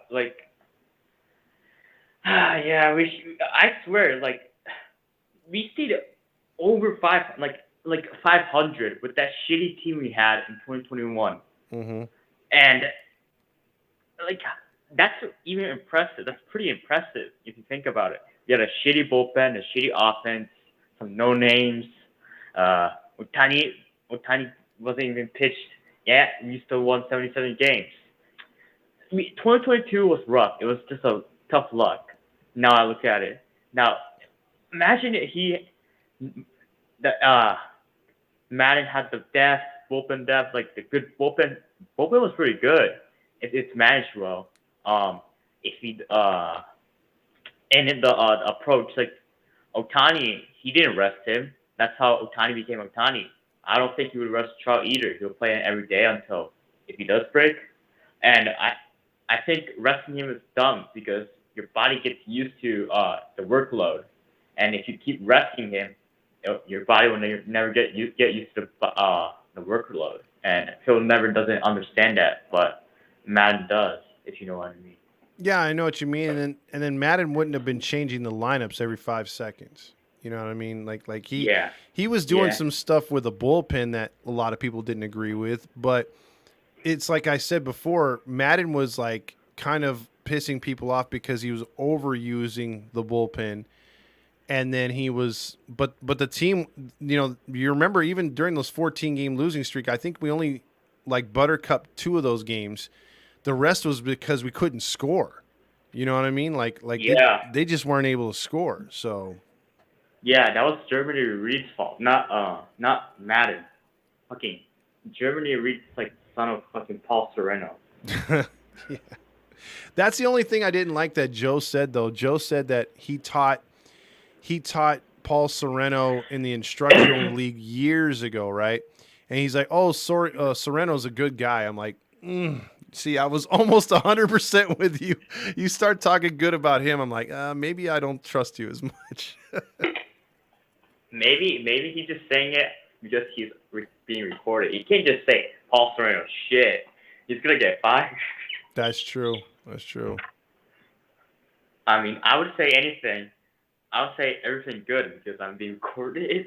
yeah. I swear, we stayed over 500 with that shitty team we had in 2021. Mm-hmm. And that's even impressive. That's pretty impressive if you think about it. You had a shitty bullpen, a shitty offense, some no names. Otani wasn't even pitched yet. We still won 77 games. 2022 was rough. It was just a tough luck. Now I look at it. Now, imagine Madden had the bullpen depth, the good bullpen. Bullpen was pretty good if it's managed well. And in the approach, Otani, he didn't rest him. That's how Otani became Otani. I don't think he would rest Trout either. He'll play him every day until if he does break. And I think resting him is dumb because your body gets used to the workload, and if you keep resting him, your body will never get used to the workload, and Phil never doesn't understand that, but Madden does, if you know what I mean. Yeah, I know what you mean, and then Madden wouldn't have been changing the lineups every 5 seconds. You know what I mean? He was doing some stuff with a bullpen that a lot of people didn't agree with, but it's like I said before, Madden was kind of pissing people off because he was overusing the bullpen. And then he was, but the team, you remember even during those 14-game losing streak, I think we only like buttercup 2 of those games. The rest was because we couldn't score. You know what I mean? Like Yeah. they just weren't able to score. So Yeah, that was Germany Reed's fault, not Madden. Fucking Germany Reed's like son of fucking Paul Sereno. yeah. That's the only thing I didn't like that Joe said though. Joe said that he taught Paul Sereno in the instructional league years ago, right? And he's like, "Oh, Sereno's a good guy." I'm like, see, I was almost 100% with you. You start talking good about him, I'm like, maybe I don't trust you as much. Maybe he's just saying it because he's being recorded. You can't just say Paul Sereno shit. He's gonna get fired. That's true. That's true. I mean, I would say anything. I would say everything good because I'm being recorded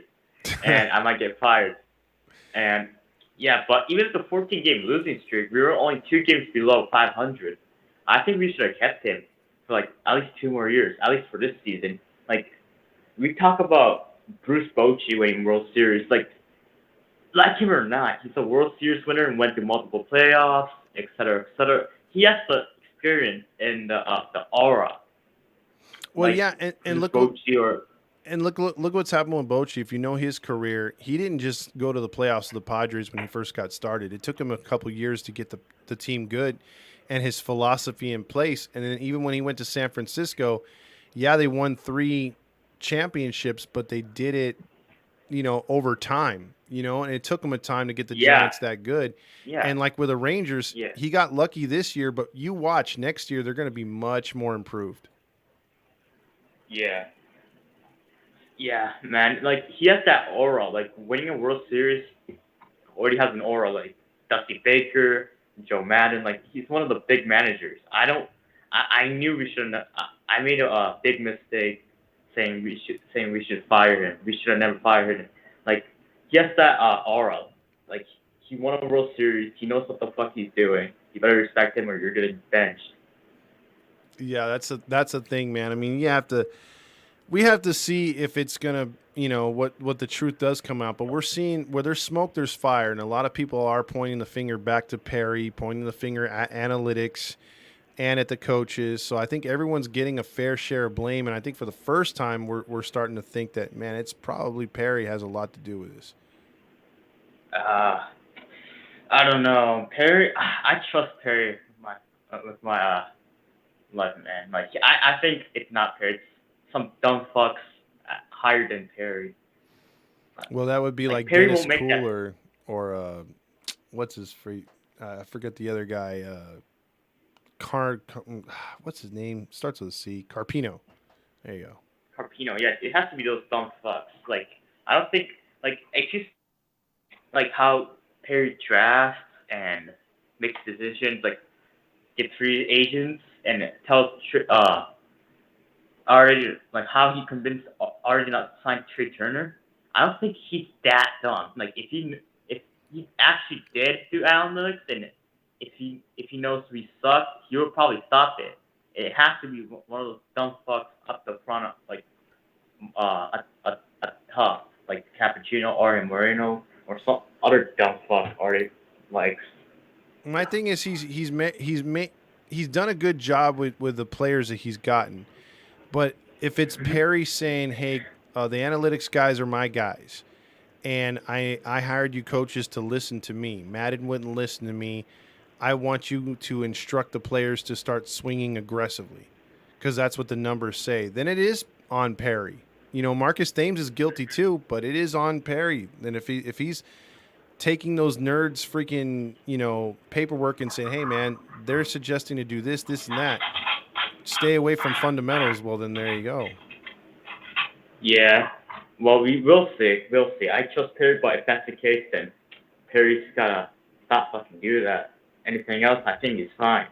and I might get fired. And yeah, but even with the 14-game losing streak, we were only 2 games below 500. I think we should have kept him for like at least 2 more years, at least for this season. Like we talk about Bruce Bochy winning World Series, like him or not, he's a World Series winner and went to multiple playoffs, et cetera, et cetera. He has the experience and the aura. Well, like, yeah, and look look what's happened with Bochy. If you know his career, he didn't just go to the playoffs of the Padres when he first got started. It took him a couple years to get the team good and his philosophy in place. And then even when he went to San Francisco, yeah, they won 3 championships, but they did it, over time, and it took him a time to get the Giants that good. Yeah. And like with the Rangers, Yeah. he got lucky this year, but you watch next year, they're going to be much more improved. Yeah. Yeah, man. Like, he has that aura. Like, winning a World Series already has an aura. Like, Dusty Baker, Joe Madden. Like, he's one of the big managers. I knew we shouldn't. I made a big mistake saying we should fire him. We should have never fired him. Like, he has that aura. Like, he won a World Series. He knows what the fuck he's doing. You better respect him or you're getting benched. Yeah, that's a thing, man. I mean, we have to see if it's gonna, what the truth does come out. But we're seeing where there's smoke, there's fire, and a lot of people are pointing the finger back to Perry, pointing the finger at analytics and at the coaches. So I think everyone's getting a fair share of blame, and I think for the first time we're starting to think that, man, it's probably Perry has a lot to do with this. I don't know, Perry. I trust Perry with my life, man. Like, I think it's not Perry. It's some dumb fucks higher than Perry. Well, that would be like Perry Dennis won't make Poole or what's his free? I forget the other guy. What's his name? Starts with a C. Carpino. There you go. Carpino. Yes, it has to be those dumb fucks. Like, I don't think it's just like how Perry drafts and makes decisions. Like, get free agents and tells already like how he convinced already not to sign Trey Turner. I don't think he's that dumb. Like, if he actually did do analytics and if he knows we suck, he would probably stop it. It has to be one of those dumb fucks up the front, like a tough, like Cappuccino, Artie Moreno, or some other dumb fuck Artie likes. My thing is he's done a good job with the players that he's gotten, but if it's Perry saying, "Hey, the analytics guys are my guys, and I hired you coaches to listen to me. Madden wouldn't listen to me. I want you to instruct the players to start swinging aggressively because that's what the numbers say." Then it is on Perry. Marcus Thames is guilty too, but it is on Perry. And if he's taking those nerds freaking, paperwork and saying, "Hey man, they're suggesting to do this, this and that. Stay away from fundamentals." Well, then there you go. Yeah. Well, we'll see. We'll see. I trust Perry, but if that's the case, then Perry's gotta stop fucking do that. Anything else, I think he's fine.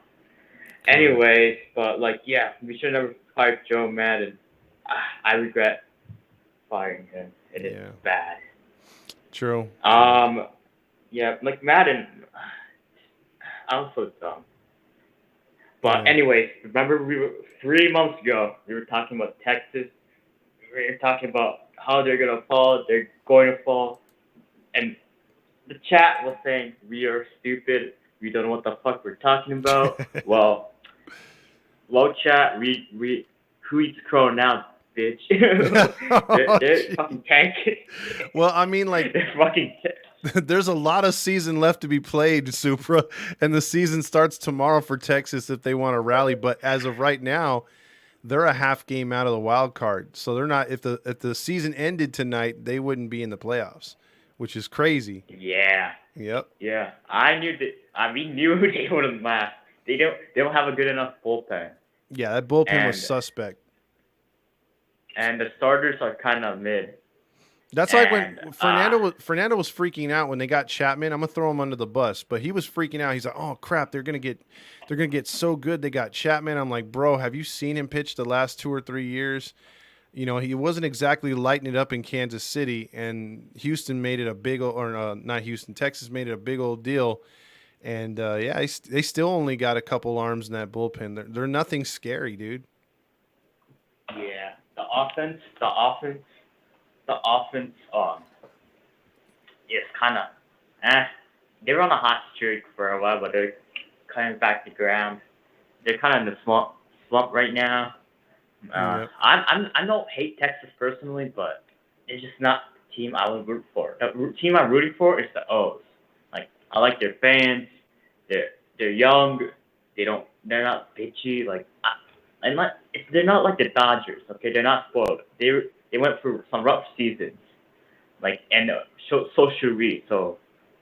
Anyways, but we should never fire Joe Madden. I regret firing him. It is bad. True. Yeah, like Madden, I'm so dumb. But anyways, remember 3 months ago, we were talking about Texas we're talking about how they're gonna fall. They're going to fall, and the chat was saying we are stupid. We don't know what the fuck we're talking about. well, chat. Who eats crow now, bitch? they're fucking tanking. Well, I mean, like, they're fucking. There's a lot of season left to be played, Supra, and the season starts tomorrow for Texas if they want to rally. But as of right now, they're a half game out of the wild card, so they're not. If the season ended tonight, they wouldn't be in the playoffs, which is crazy. Yeah. Yep. Yeah, I knew that. We knew they wouldn't last. They don't have a good enough bullpen. Yeah, that bullpen was suspect. And the starters are kind of mid. That's like when Fernando was freaking out when they got Chapman. I'm gonna throw him under the bus, but he was freaking out. He's like, "Oh crap, they're gonna get so good. They got Chapman." I'm like, "Bro, have you seen him pitch the last 2 or 3 years? You know, he wasn't exactly lighting it up in Kansas City, and Houston made it a big not Houston, Texas made it a big old deal." And yeah, they still only got a couple arms in that bullpen. They're nothing scary, dude. Yeah, the offense, is kind of, They were on a hot streak for a while, but they're coming back to ground. They're kind of in the slump right now. I don't hate Texas personally, but it's just not the team I would root for. The team I'm rooting for is the O's. Like, I like their fans. They're young. They're not bitchy. They're not like the Dodgers. Okay, they're not spoiled. They went through some rough seasons, and so should we. So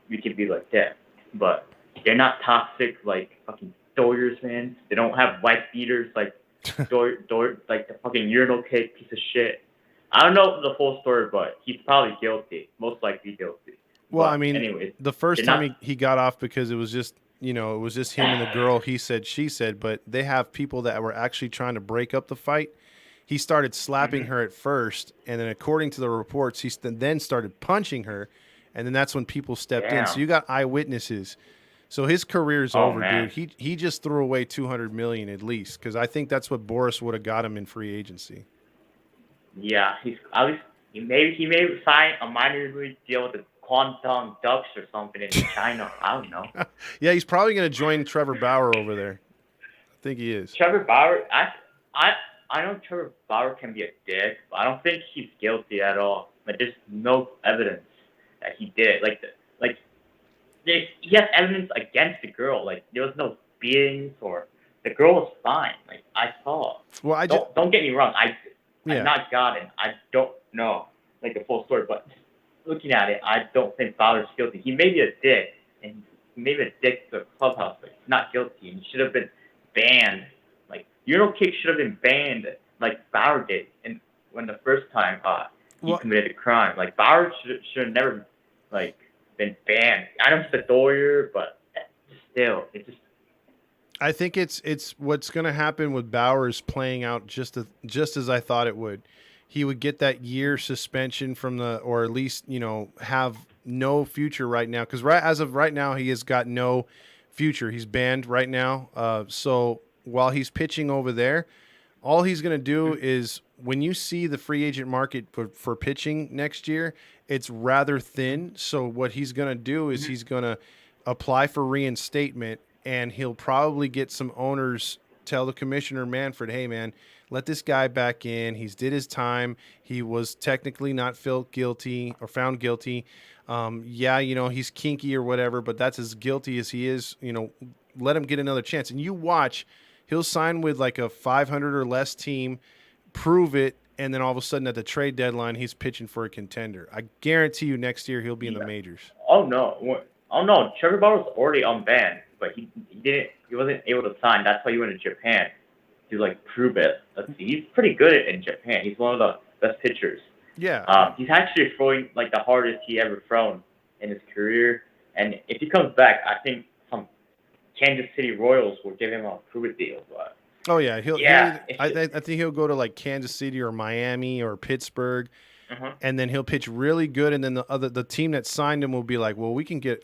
we can be like that. But they're not toxic like fucking Doyers fans. They don't have wife beaters like like the fucking urinal cake piece of shit. I don't know the full story, but he's probably guilty. Most likely guilty. Well, but I mean, anyways, the first time he got off because it was just him and the girl. He said, she said, but they have people that were actually trying to break up the fight. He started slapping her at first, and then according to the reports, he then started punching her, and then that's when people stepped in. So you got eyewitnesses. So his career's over, man. dude. He just threw away $200 million at least, because I think that's what Boris would have got him in free agency. Yeah, he may sign a minor league deal with the Guangdong Ducks or something in China. I don't know. Yeah, he's probably going to join Trevor Bauer over there. I think he is. Trevor Bauer, I know Trevor Bauer can be a dick, but I don't think he's guilty at all. Like, there's no evidence that he did. He has evidence against the girl. Like, there was no beatings or the girl was fine. Like, I saw. Well, don't get me wrong. I'm not God, and I don't know the full story. But looking at it, I don't think Bauer's guilty. He may be a dick, and he may be a dick to the clubhouse, but he's not guilty, and he should have been banned. Urinal kick should have been banned, like Bauer did, and when the first time he committed a crime. Like, Bauer should have never been banned. I know it's the Doyer, but still, it just. I think it's what's going to happen with Bauer is playing out just as I thought it would. He would get that year suspension or at least have no future right now, because as of right now he has got no future. He's banned right now. So while he's pitching over there, all he's going to do is, when you see the free agent market for pitching next year, it's rather thin. So what he's going to do is he's going to apply for reinstatement, and he'll probably get some owners tell the commissioner Manfred, hey man, let this guy back in. He's did his time. He was technically not found guilty. He's kinky or whatever, but that's as guilty as he is. Let him get another chance. And you watch, he'll sign with like a 500 or less team, prove it, and then all of a sudden at the trade deadline, he's pitching for a contender. I guarantee you next year he'll be in the majors. Oh no. Trevor Bauer was already unbanned, but he wasn't able to sign. That's why he went to Japan to prove it. He's pretty good in Japan. He's one of the best pitchers. Yeah. He's actually throwing the hardest he ever thrown in his career. And if he comes back, I think some Kansas City Royals will give him a prove-it deal. But oh yeah, I think he'll go to Kansas City or Miami or Pittsburgh, and then he'll pitch really good, and then the team that signed him will be like, well, we can get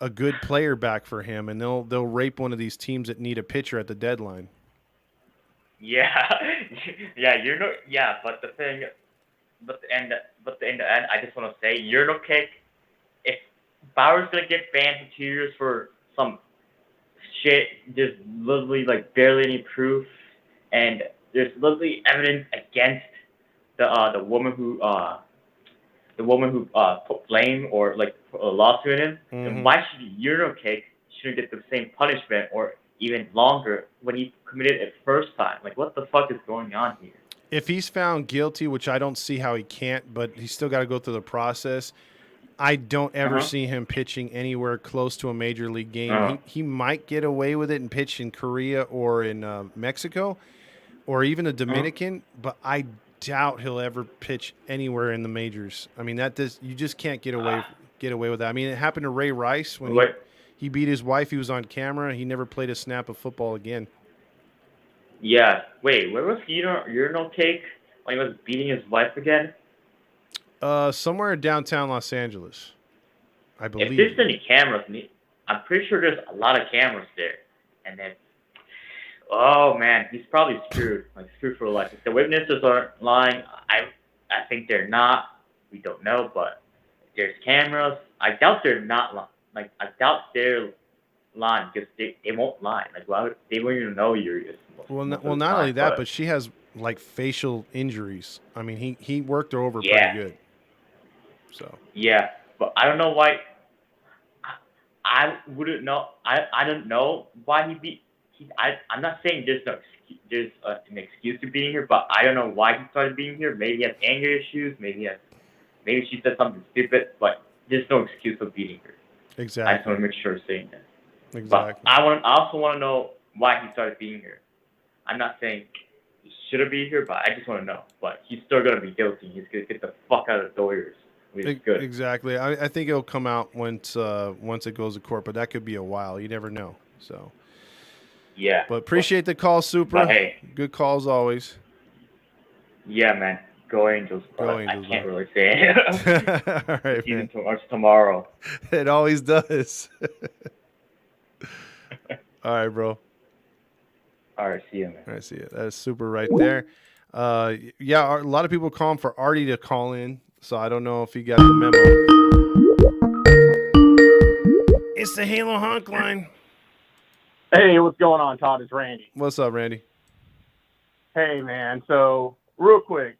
a good player back for him, and they'll rape one of these teams that need a pitcher at the deadline. Yeah, Yeah, but in the end, I just want to say, urinal cake. If Bauer's gonna get banned for 2 years for some shit, there's literally like barely any proof, and there's literally evidence against the woman who put blame or like put a lawsuit in him. And why should urinal cake shouldn't get the same punishment or even longer when he committed it first time? Like, what the fuck is going on here? If he's found guilty, which I don't see how he can't, but he's still got to go through the process. I don't ever see him pitching anywhere close to a major league game. He might get away with it and pitch in Korea or in Mexico or even the Dominican, but I doubt he'll ever pitch anywhere in the majors. I mean, you just can't get away with that. I mean, it happened to Ray Rice when he beat his wife. He was on camera. He never played a snap of football again. Yeah. Wait, where was urinal cake when he was beating his wife again? Somewhere in downtown Los Angeles, I believe. If there's any cameras, I'm pretty sure there's a lot of cameras there. And then, oh man, he's probably screwed. Like, screwed for life. If the witnesses aren't lying, I think they're not. We don't know, but if there's cameras, I doubt they're not lying. Like, I doubt they're lying because they won't lie. Like, why would they won't even know you're. Well, not only that, but she has like facial injuries. I mean, he worked her over pretty good. So yeah, but I don't know why. I wouldn't know. I don't know why he beat. I'm not saying there's an excuse to being here, but I don't know why he started being here. Maybe he has anger issues. Maybe she said something stupid. But there's no excuse for beating her. Exactly. I just want to make sure of saying that. Exactly. But I also want to know why he started being here. I'm not saying he shouldn't be here, but I just want to know. But he's still gonna be guilty. He's gonna get the fuck out of the doors. Good. Exactly. I think it'll come out once it goes to court, but that could be a while. You never know. So. Yeah. But appreciate the call, Super. But hey, good calls always. Yeah, man. Go Angels. Go Angels. I can't really say it. All right, man. Tomorrow. It always does. All right, bro. All right, see you, man. All right, see you. That is Super right there. Yeah, a lot of people calling for Artie to call in, so I don't know if he got the memo. It's the Halo Honk line. Hey, what's going on, Todd? It's Randy. What's up, Randy? Hey, man. So, real quick.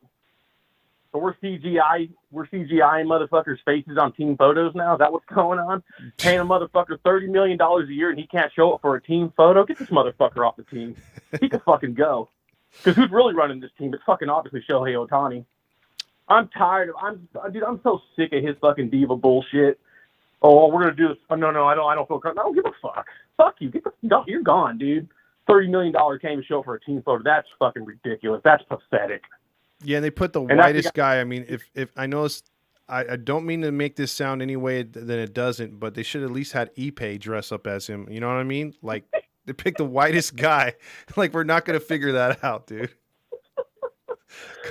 So we're CGI motherfuckers' faces on team photos now. Is that what's going on? Paying a motherfucker $30 million a year and he can't show up for a team photo? Get this motherfucker off the team. He can fucking go. Because who's really running this team? It's fucking obviously Shohei Ohtani. I'm tired of. I'm so sick of his fucking diva bullshit. Oh, we're gonna do this. Oh, no, I don't feel comfortable. I don't give a fuck. Fuck you. You're gone, dude. $30 million came to show up for a team photo. That's fucking ridiculous. That's pathetic. Yeah, they put the whitest guy. I mean, if I noticed, I don't mean to make this sound any way than it doesn't, but they should at least had Ipe dress up as him. You know what I mean? Like, they picked the whitest guy. Like, we're not going to figure that out, dude.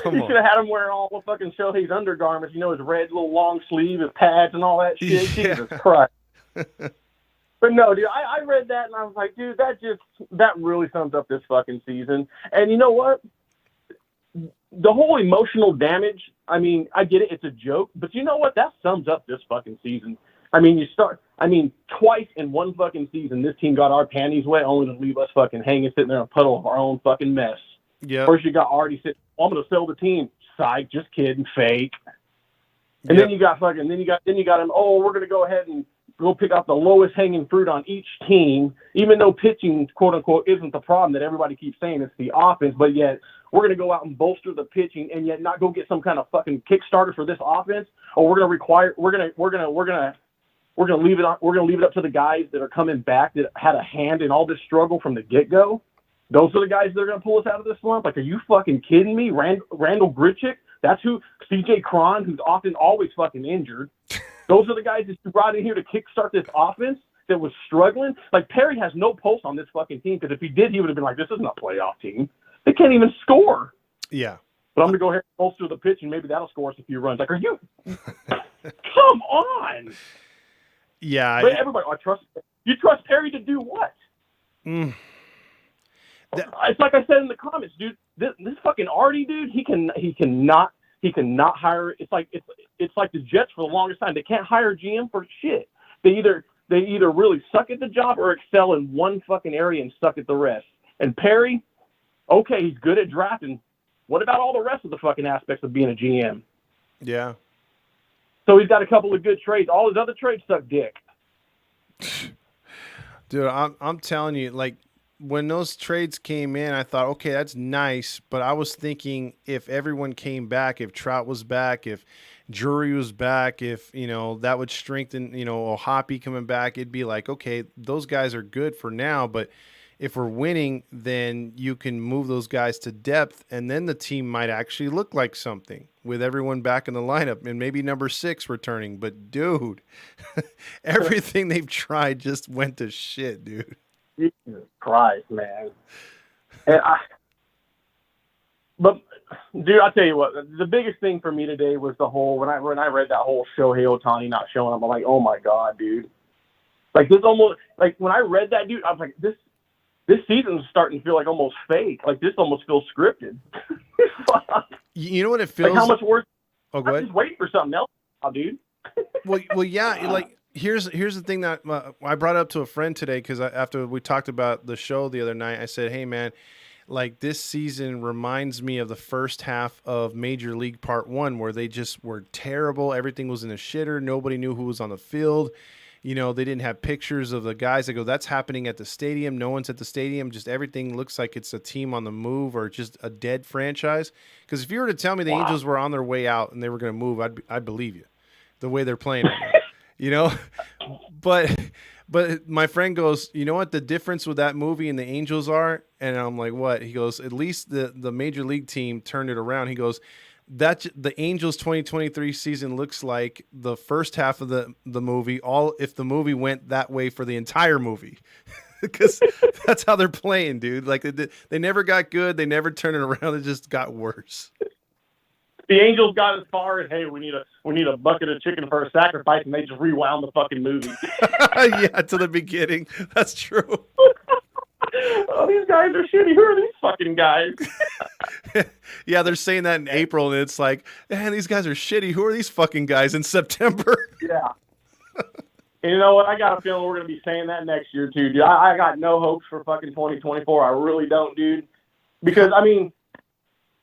Come on. You should have had him wearing all the fucking Shohei's undergarments, his red little long sleeve, his pads and all that shit. Yeah. Jesus Christ. But no, dude, I read that and I was like, dude, that really sums up this fucking season. And you know what? The whole emotional damage, I mean, I get it, it's a joke, but you know what? That sums up this fucking season. I mean, twice in one fucking season, this team got our panties wet only to leave us fucking hanging, sitting there in a puddle of our own fucking mess. Yeah. First you got Artie sitting, I'm going to sell the team. Psych, just kidding, fake. And then you got him, we're going to go ahead and go pick out the lowest hanging fruit on each team, even though pitching, quote unquote, isn't the problem that everybody keeps saying, it's the offense, but yet we're going to go out and bolster the pitching and yet not go get some kind of fucking Kickstarter for this offense, or we're going to leave it up to the guys that are coming back that had a hand in all this struggle from the get-go. Those are the guys that are going to pull us out of this slump. Like, are you fucking kidding me? Randall Grichuk, that's who. CJ Cron, who's often always fucking injured. Those are the guys that you brought in here to kickstart this offense that was struggling. Like, Perry has no pulse on this fucking team, because if he did, he would have been like, this isn't a playoff team. They can't even score. Yeah. But I'm going to go ahead and bolster the pitch, and maybe that'll score us a few runs. Like, are you? Come on. Yeah. But everybody, you trust Perry to do what? It's like I said in the comments, dude. this fucking Artie dude, he cannot hire. It's like the Jets for the longest time. They can't hire GM for shit. They either really suck at the job or excel in one fucking area and suck at the rest. And Perry, okay, he's good at drafting. What about all the rest of the fucking aspects of being a GM? Yeah. So he's got a couple of good trades. All his other trades suck dick. Dude, I'm telling you, like, when those trades came in, I thought, okay, that's nice. But I was thinking if everyone came back, if Trout was back, if Drury was back, if, that would strengthen, Hoppy coming back, it'd be like, okay, those guys are good for now. But if we're winning, then you can move those guys to depth, and then the team might actually look like something with everyone back in the lineup and maybe number 6 returning. But, dude, everything they've tried just went to shit, dude. Jesus Christ, man. But, dude, I'll tell you what, the biggest thing for me today was the whole, when I read that whole Shohei Ohtani not showing up, I'm like, oh, my God, dude. Like, this almost, like, when I read that, dude, I was like, this season's starting to feel like almost fake. Like, this almost feels scripted. You know what it feels like? How much worse? Oh, go ahead. I'm just waiting for something else now, dude. Well, yeah, like, here's the thing that I brought up to a friend today, because after we talked about the show the other night, I said, hey, man, like, this season reminds me of the first half of Major League Part 1, where they just were terrible. Everything was in a shitter. Nobody knew who was on the field. They didn't have pictures of the guys. I go, that's happening at the stadium. No one's at the stadium. Just everything looks like it's a team on the move or just a dead franchise. Because if you were to tell me the Angels were on their way out and they were going to move, I'd believe you. The way they're playing right now, But my friend goes, you know what the difference with that movie and the Angels are? And I'm like, what? He goes, at least the Major League team turned it around. He goes, that the Angels 2023 season looks like the first half of the movie, if the movie went that way for the entire movie. Because that's how they're playing, dude. Like, they never got good. They never turned it around. It just got worse. The Angels got as far as, hey, we need a bucket of chicken for a sacrifice, and they just rewound the fucking movie. Yeah, to the beginning. That's true. Oh, these guys are shitty. Who are these fucking guys? Yeah, they're saying that in April, and it's like, man, these guys are shitty. Who are these fucking guys in September? Yeah. And you know what? I got a feeling we're going to be saying that next year, too, dude. I got no hopes for fucking 2024. I really don't, dude. Because,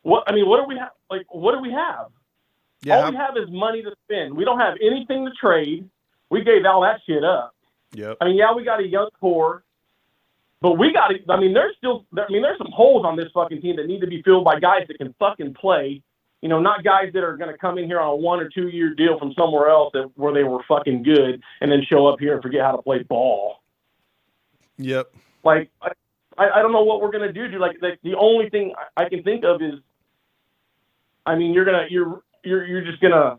what do we have? Like, what do we have? Yeah, all we have is money to spend. We don't have anything to trade. We gave all that shit up. Yep. Yeah, we got a young core, but we got to, there's some holes on this fucking team that need to be filled by guys that can fucking play. Not guys that are going to come in here on a 1 or 2 year deal from somewhere else where they were fucking good and then show up here and forget how to play ball. Yep. Like, I don't know what we're going to do. Like, the only thing I can think of is, you're just gonna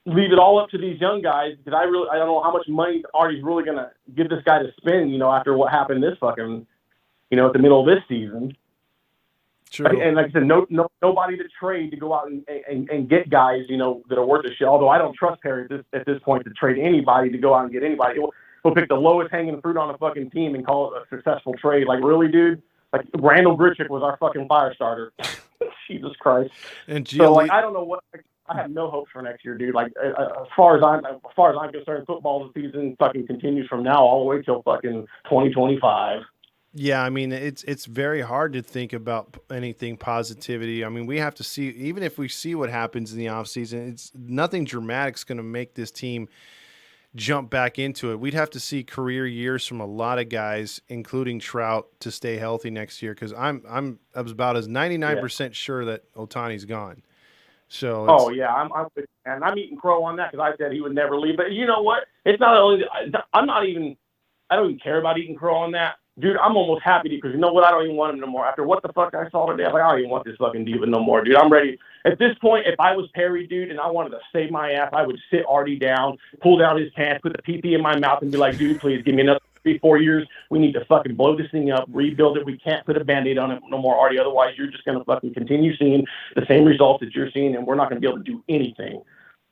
leave it all up to these young guys, because I don't know how much money Artie's really gonna give this guy to spend, after what happened this fucking, at the middle of this season. True. And like I said, nobody to trade to go out and get guys, that are worth a shit. Although I don't trust Perry at this point to trade anybody, to go out and get anybody. He'll pick the lowest hanging fruit on the fucking team and call it a successful trade. Like, really, dude? Like, Randall Grichuk was our fucking fire starter. Jesus Christ. And so, like, I don't know what. I have no hopes for next year, dude. Like, as far as I'm concerned, football season fucking continues from now all the way till fucking 2025. Yeah, it's very hard to think about anything positivity. We have to see, even if we see what happens in the offseason, it's nothing dramatic's going to make this team jump back into it. We'd have to see career years from a lot of guys, including Trout, to stay healthy next year. Because I was about as 99% sure that Ohtani's gone. So I'm eating crow on that, because I said he would never leave. But you know what? It's not only I don't even care about eating crow on that. Dude, I'm almost happy, because you know what? I don't even want him no more. After what the fuck I saw today, I'm like, I don't even want this fucking diva no more, dude. I'm ready. At this point, if I was Perry, dude, and I wanted to save my ass, I would sit Artie down, pull down his pants, put the pee in my mouth, and be like, dude, please give me another 3-4 years. We need to fucking blow this thing up, rebuild it. We can't put a Band-Aid on it no more, Artie. Otherwise, you're just going to fucking continue seeing the same results that you're seeing, and we're not going to be able to do anything.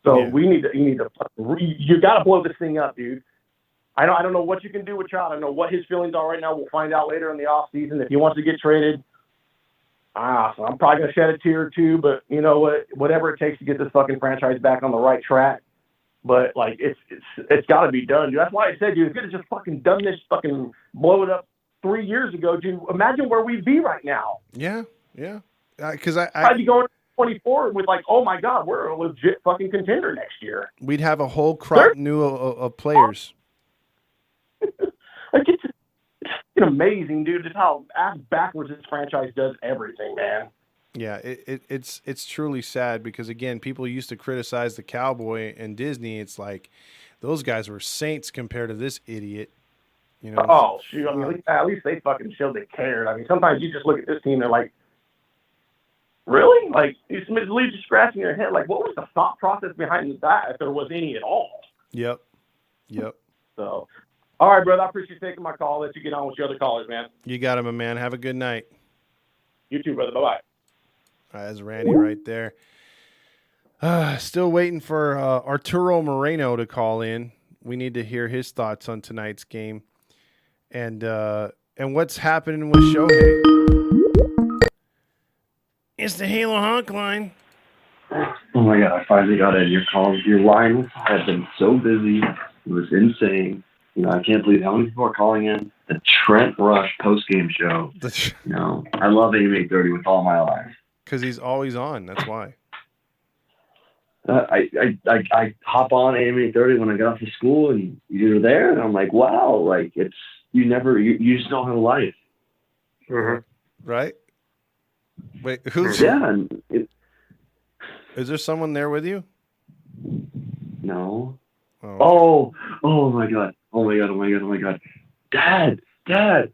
So you got to blow this thing up, dude. I don't know what you can do with Trout. I don't know what his feelings are right now. We'll find out later in the offseason. If he wants to get traded, So I'm probably gonna shed a tear or two, but you know what? Whatever it takes to get this fucking franchise back on the right track. But like, it's got to be done, dude. That's why I said, dude, if you could have just fucking done this, fucking blow it up 3 years ago, dude. Imagine where we'd be right now. Yeah. Because I'd be going 24 with like, oh my god, we're a legit fucking contender next year. We'd have a whole crop new of players. Like it's amazing, dude. Just how ass backwards this franchise does everything, man. Yeah, it's truly sad because again, people used to criticize the Cowboy and Disney. It's like those guys were saints compared to this idiot. You know? Oh shoot! I mean, at least they fucking showed they cared. I mean, sometimes you just look at this team, they're like, really? Like, you leave you scratching your head. Like, what was the thought process behind that, if there was any at all? Yep. So, all right, brother. I appreciate you taking my call. I'll let you get on with your other callers, man. You got him, my man. Have a good night. You too, brother. Bye-bye. That's Randy right there. Still waiting for Arturo Moreno to call in. We need to hear his thoughts on tonight's game. And what's happening with Shohei. It's the Halo Honk line. Oh my god, I finally got in. Your line had been so busy. It was insane. You know, I can't believe how many people are calling in. The Trent Rush post-game show. You know, I love AM 830 with all my life. Because he's always on. That's why. I hop on AM 830 when I get off of school and you're there, and I'm like, wow, like you just don't have a life. Mm-hmm. Right? Wait, who's? Yeah. Is there someone there with you? No. Oh my god. Oh my god. Dad.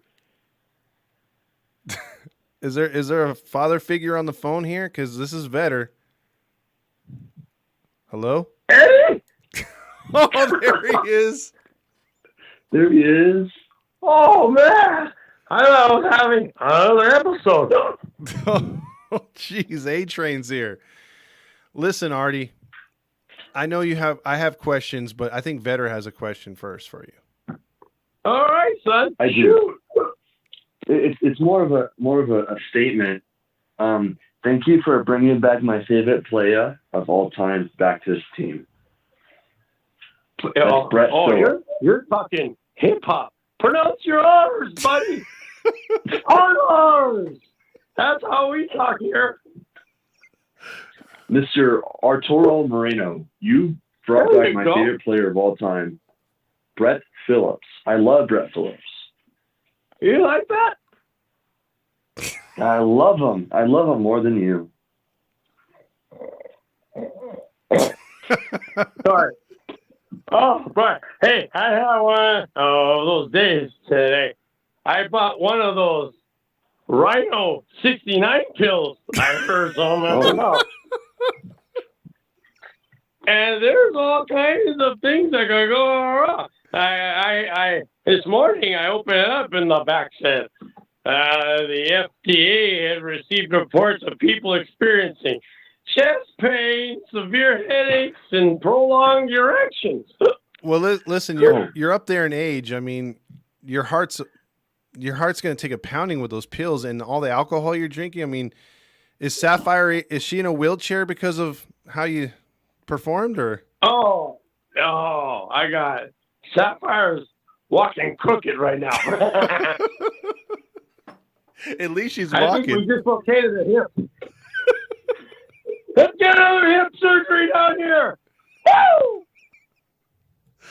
Is there a father figure on the phone here? Because this is Vetter. Hello? Eddie! Oh, there he is. There he is. Oh, man. I thought I was having another episode. Oh, jeez. A-Train's here. Listen, Artie. I know I have questions, but I think Vetter has a question first for you. All right, son. I do. It's more of a statement. Thank you for bringing back my favorite player of all time back to this team. That's Brett Phillips. You're talking hip hop. Pronounce your R's, buddy. R's. That's how we talk here. Mr. Arturo Moreno, you brought back my favorite player of all time, Brett Phillips. I love Brett Phillips. You like that? I love him. I love him more than you. Sorry. Oh, but hey, I had one of those days today. I bought one of those Rhino 69 pills. I heard something about. And there's all kinds of things that could go wrong. I this morning I opened it up and the back said the FDA had received reports of people experiencing chest pain, severe headaches, and prolonged erections. Well, listen, you're up there in age. I mean, your heart's going to take a pounding with those pills and all the alcohol you're drinking. I mean, is she in a wheelchair because of how you performed, or? Oh, I got it. Sapphire's walking crooked right now. At least she's I walking. think we dislocated a hip. Let's get another hip surgery down here. Woo!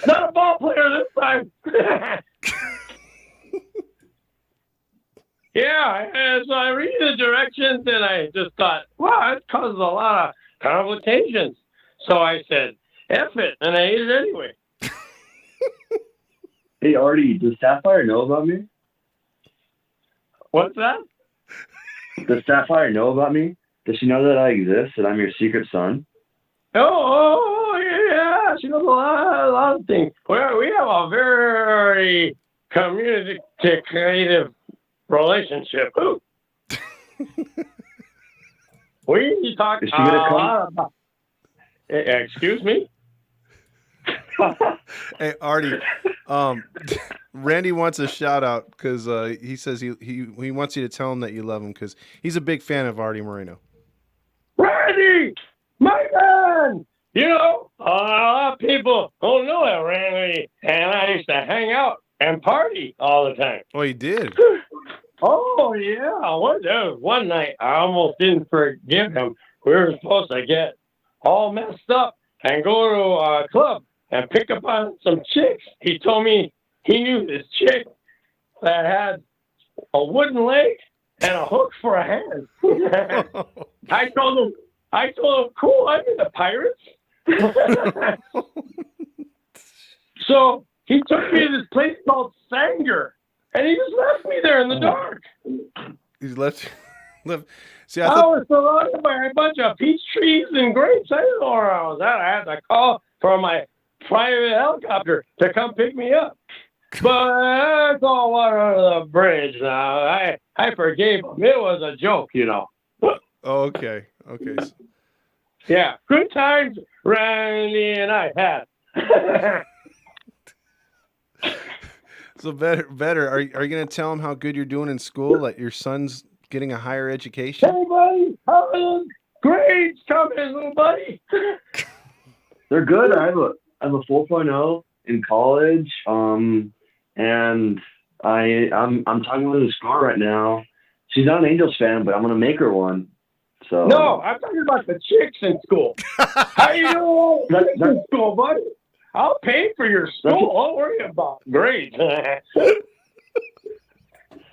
Not a ball player this time. Yeah, as I read the directions, and I just thought, wow, it causes a lot of complications. So I said, F it, and I ate it anyway. Hey, Artie, does Sapphire know about me? What's that? Does Sapphire know about me? Does she know that I exist, that I'm your secret son? Oh, yeah, she knows a lot of things. We have a very communicative relationship. We talk a lot about... Excuse me? Hey, Artie, Randy wants a shout out because he says he wants you to tell him that you love him because he's a big fan of Artie Moreno. Randy, my man! You know, a lot of people don't know that Randy and I used to hang out and party all the time. Oh, you did? Oh, yeah. One night, I almost didn't forgive him. We were supposed to get all messed up and go to a club and pick up on some chicks. He told me he knew this chick that had a wooden leg and a hook for a hand. I told him, cool, I'm in the Pirates. So he took me to this place called Sanger, and he just left me there in the dark. He's left. See, I was surrounded by a bunch of peach trees and grapes. I didn't know where I was at. I had to call for my private helicopter to come pick me up. But that's all water under the bridge now. I forgave him. It was a joke, you know. Okay. Yeah, good times Randy and I had. So better. Are you going to tell him how good you're doing in school? That your son's getting a higher education? Hey, buddy, how are those grades coming, little buddy? They're good. I have a 4.0 in college, and I'm talking with this girl right now. She's not an Angels fan, but I'm gonna make her one. So no, I'm talking about the chicks in school. How you doing in school, buddy? I'll pay for your school. Don't worry about grades.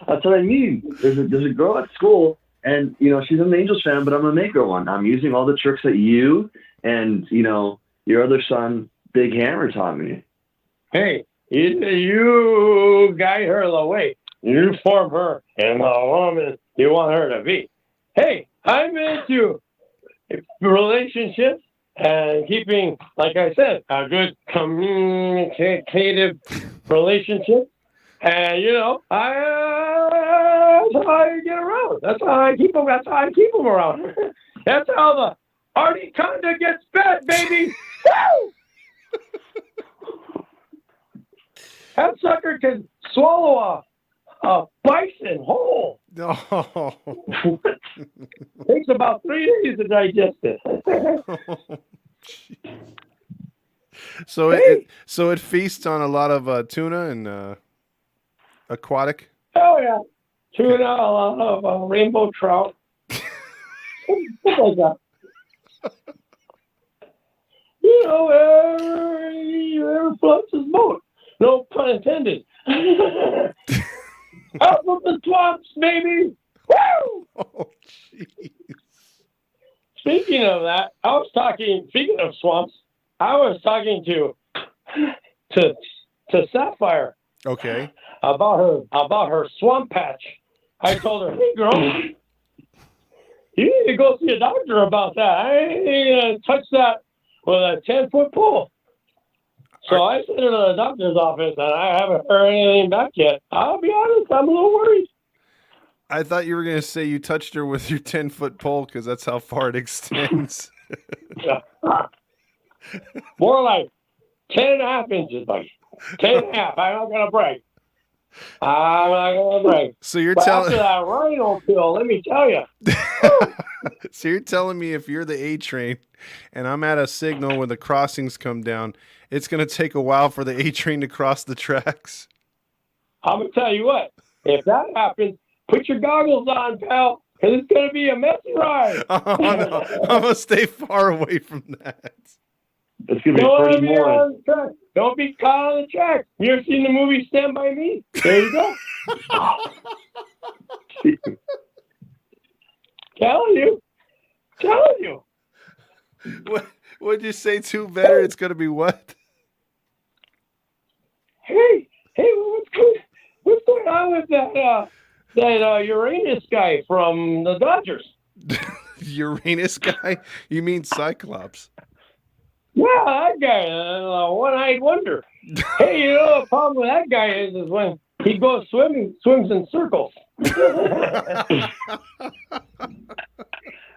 That's what I mean. There's a girl at school, and she's an Angels fan, but I'm gonna make her one. I'm using all the tricks that you and your other son, Big Hammer, taught me. Hey, you guide her the way. You form her and the woman you want her to be. Hey, I'm into relationships and keeping, like I said, a good communicative relationship. And that's how I get around. That's how I keep them. That's how I keep them around. That's how the Artie Conda gets fed, baby. Woo! That sucker can swallow a bison whole. No. Takes about 3 days to digest it. So it feasts on a lot of tuna and aquatic. Oh yeah, tuna, a lot of rainbow trout. Like that. Whoever floats his boat. No pun intended. Out of the swamps, baby! Woo! Oh, jeez. Speaking of that, speaking of swamps, I was talking to Sapphire. Okay. About her swamp patch. I told her, hey girl, you need to go see a doctor about that. I ain't gonna touch that with a 10-foot pole. So I sent her to the doctor's office, and I haven't heard anything back yet. I'll be honest, I'm a little worried. I thought you were going to say you touched her with your 10-foot pole because that's how far it extends. More like 10.5 inches, buddy. 10.5. I'm not going to break. So you're telling after that rhino pill, let me tell you. So you're telling me if you're the A train and I'm at a signal when the crossings come down, it's going to take a while for the A train to cross the tracks? I'm going to tell you what. If that happens, put your goggles on, pal, because it's going to be a messy ride. Oh, no. I'm going to stay far away from that. It's going to be pretty more. Don't be caught on the track. You ever seen the movie Stand By Me? There you go. Telling you. What'd you say? Too better? It's going to be what? Hey, what's going on with that Uranus guy from the Dodgers? Uranus guy? You mean Cyclops? Yeah, that guy, one-eyed wonder. Hey, the problem with that guy is when he goes swimming, swims in circles.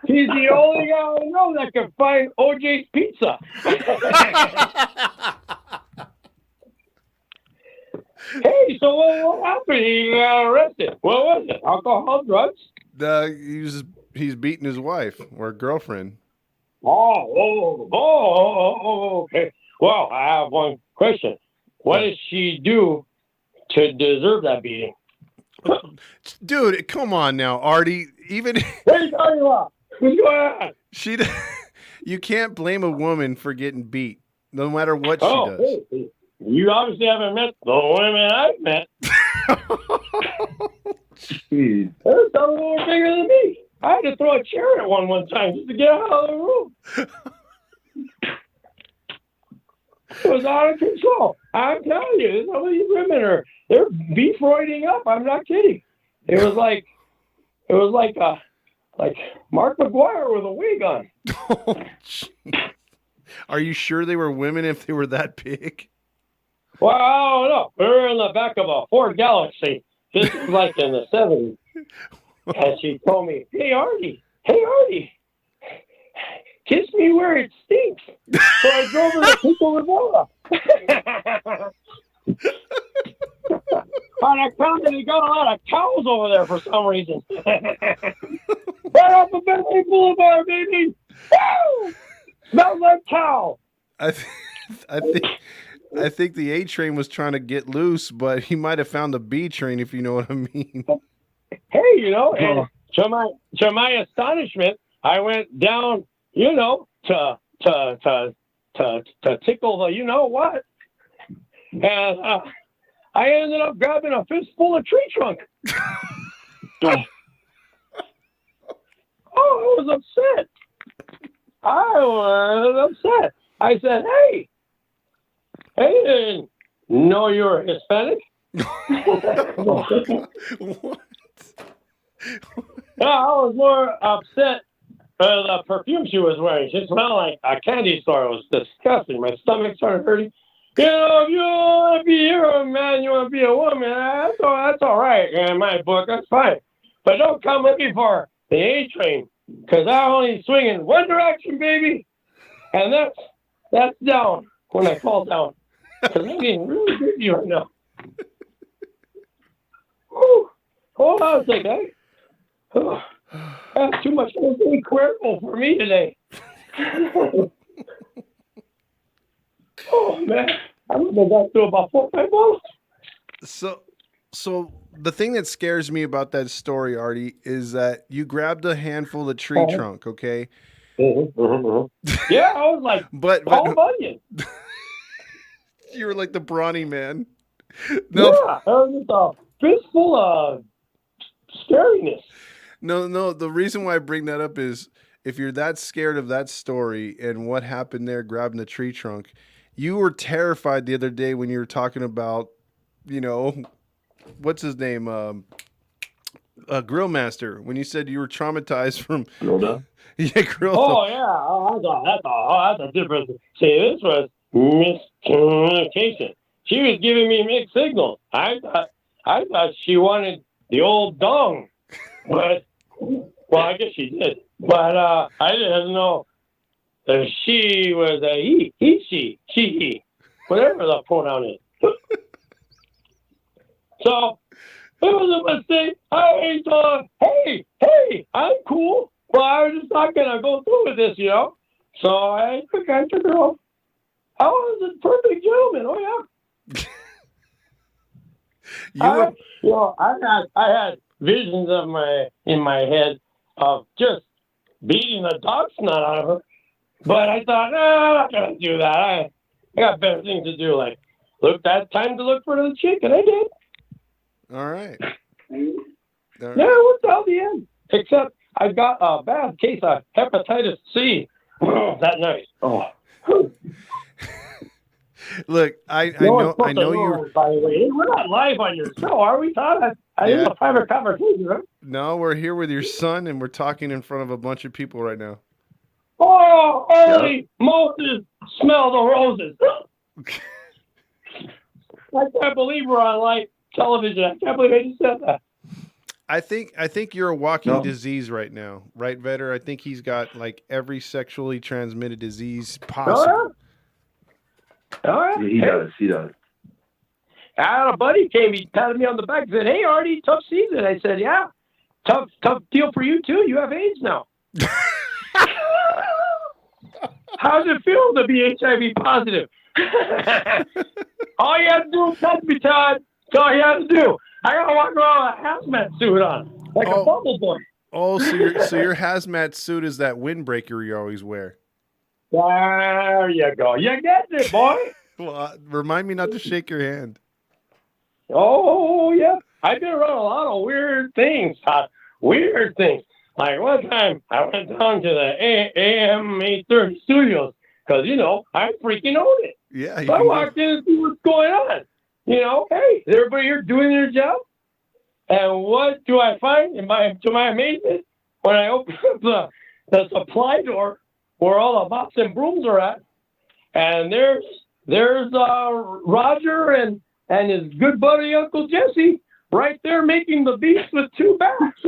He's the only guy I know that can find OJ's pizza. Hey, so what happened? He got arrested. What was it? Alcohol, drugs? He's beating his wife or girlfriend. Okay. Well, I have one question. What did she do to deserve that beating? Dude, come on now, Artie. Even what are you talking about? What's going on? You can't blame a woman for getting beat, no matter what she does. Hey. You obviously haven't met the women I've met. Jeez. They're a little bigger than me. I had to throw a chair at one time just to get out of the room. It was out of control. I'm telling you, some of these women they're beef-roiding up. I'm not kidding. It was like Mark McGuire with a wig on. Oh, are you sure they were women if they were that big? Well, I don't know. We were in the back of a Ford Galaxy. This is like in the 70s. And she told me, hey, Artie, kiss me where it stinks. So I drove her to Pico Rivera. On account that he got a lot of cows over there for some reason. Right off the Bentley Boulevard, baby. Woo! Smells like cow. I think the A train was trying to get loose, but he might have found the B train, if you know what I mean. Hey, and to my astonishment, I went down, to tickle the you know what, and I ended up grabbing a fistful of tree trunk. I was upset. I said, hey, know you're Hispanic? What? No, I was more upset the perfume she was wearing. She smelled like a candy store. It was disgusting. My stomach started hurting. If you want to be a man, you want to be a woman, that's all right in my book. That's fine. But don't come looking for the A train, because I only swing in one direction, baby. And that's down when I fall down. Because I'm getting really busy right now. Whew. Hold on a second. That's too much cuerpo for me today. Oh, man. I'm going to go through about 4 or 5 balls. So the thing that scares me about that story, Artie, is that you grabbed a handful of tree trunk, okay? Yeah, I was like, Paul Bunyan. You were like the brawny man. No. Yeah, I was just a fistful of scariness. No. The reason why I bring that up is if you're that scared of that story and what happened there grabbing the tree trunk, you were terrified the other day when you were talking about, what's his name? Grill Master. When you said you were traumatized from Grilda. Yeah, Grilda. Oh yeah, that's a different. See, this was miscommunication. She was giving me mixed signals. I thought she wanted the old dong, but I guess she did. But I didn't know that she was a he, she, whatever the pronoun is. So it was a mistake. I thought, hey, I'm cool, but I was just not gonna go through with this, So I took her off. I was a perfect gentleman. Oh yeah. I had visions in my head of just beating the dog snot out of her, but I thought, no, I'm not gonna do that. I got better things to do, like time to look for the chick, and I did. All right. Yeah, it worked out the end. Except I got a bad case of hepatitis C that night. Oh. Look, I know you. By the way, we're not live on your show, are we, Todd? I didn't have a private conversation, right? No, we're here with your son, and we're talking in front of a bunch of people right now. Oh, holy Moses! Smell the roses. I can't believe we're on live television. I can't believe I just said that. I think you're a walking No. disease right now, right, Vetter? I think he's got like every sexually transmitted disease Oh, possible. yeah. All right. He does. He does. I had a buddy came, he patted me on the back and said, "Hey, Artie, tough season." I said, "Yeah, tough deal for you too. You have AIDS now." How's it feel to be HIV positive? All you have to do is touch me, Todd. That's all you have to do. I gotta walk around with a hazmat suit on, like a bubble boy. Oh, so your hazmat suit is that windbreaker you always wear. There you go. You get it, boy. Well, remind me not to shake your hand. Oh, yeah. I've been around a lot of weird things, Todd. Weird things. Like one time, I went down to the AM 830 studios because, I freaking own it. Yeah. So I walked in and see what's going on. Hey, is everybody here doing their job? And what do I find to my amazement when I open up the supply door where all the mops and brooms are at, and there's Roger and his good buddy Uncle Jesse right there making the beats with two bats.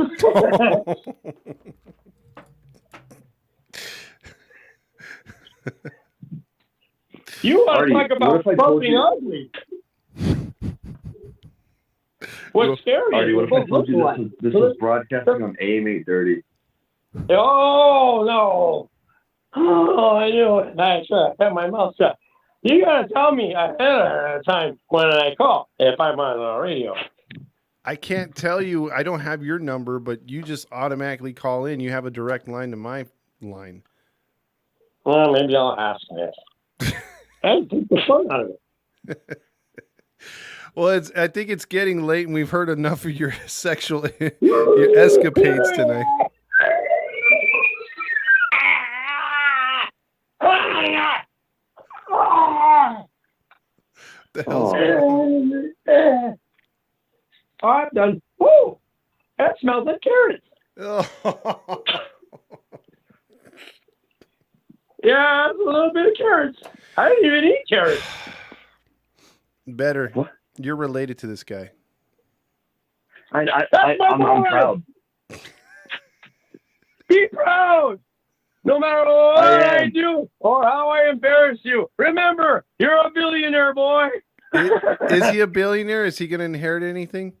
You want to talk about something ugly? What's scary? Artie, what if I told you this is broadcasting on AM 830? Oh, no. Oh, I knew it. I should have my mouth shut. You got to tell me ahead of time when I call if I'm on the radio. I can't tell you. I don't have your number, but you just automatically call in. You have a direct line to my line. Well, maybe I'll ask this. And take the fun out of it. Well, I think it's getting late, and we've heard enough of your sexual your escapades tonight. The hell's going on? Oh, I'm done. Woo! That smells like carrots. Yeah, it's a little bit of carrots. I didn't even eat carrots. Better. What? You're related to this guy. I'm proud. Be proud. No matter what I do or how I embarrass you. Remember, you're a billionaire, boy. Is he a billionaire? Is he going to inherit anything?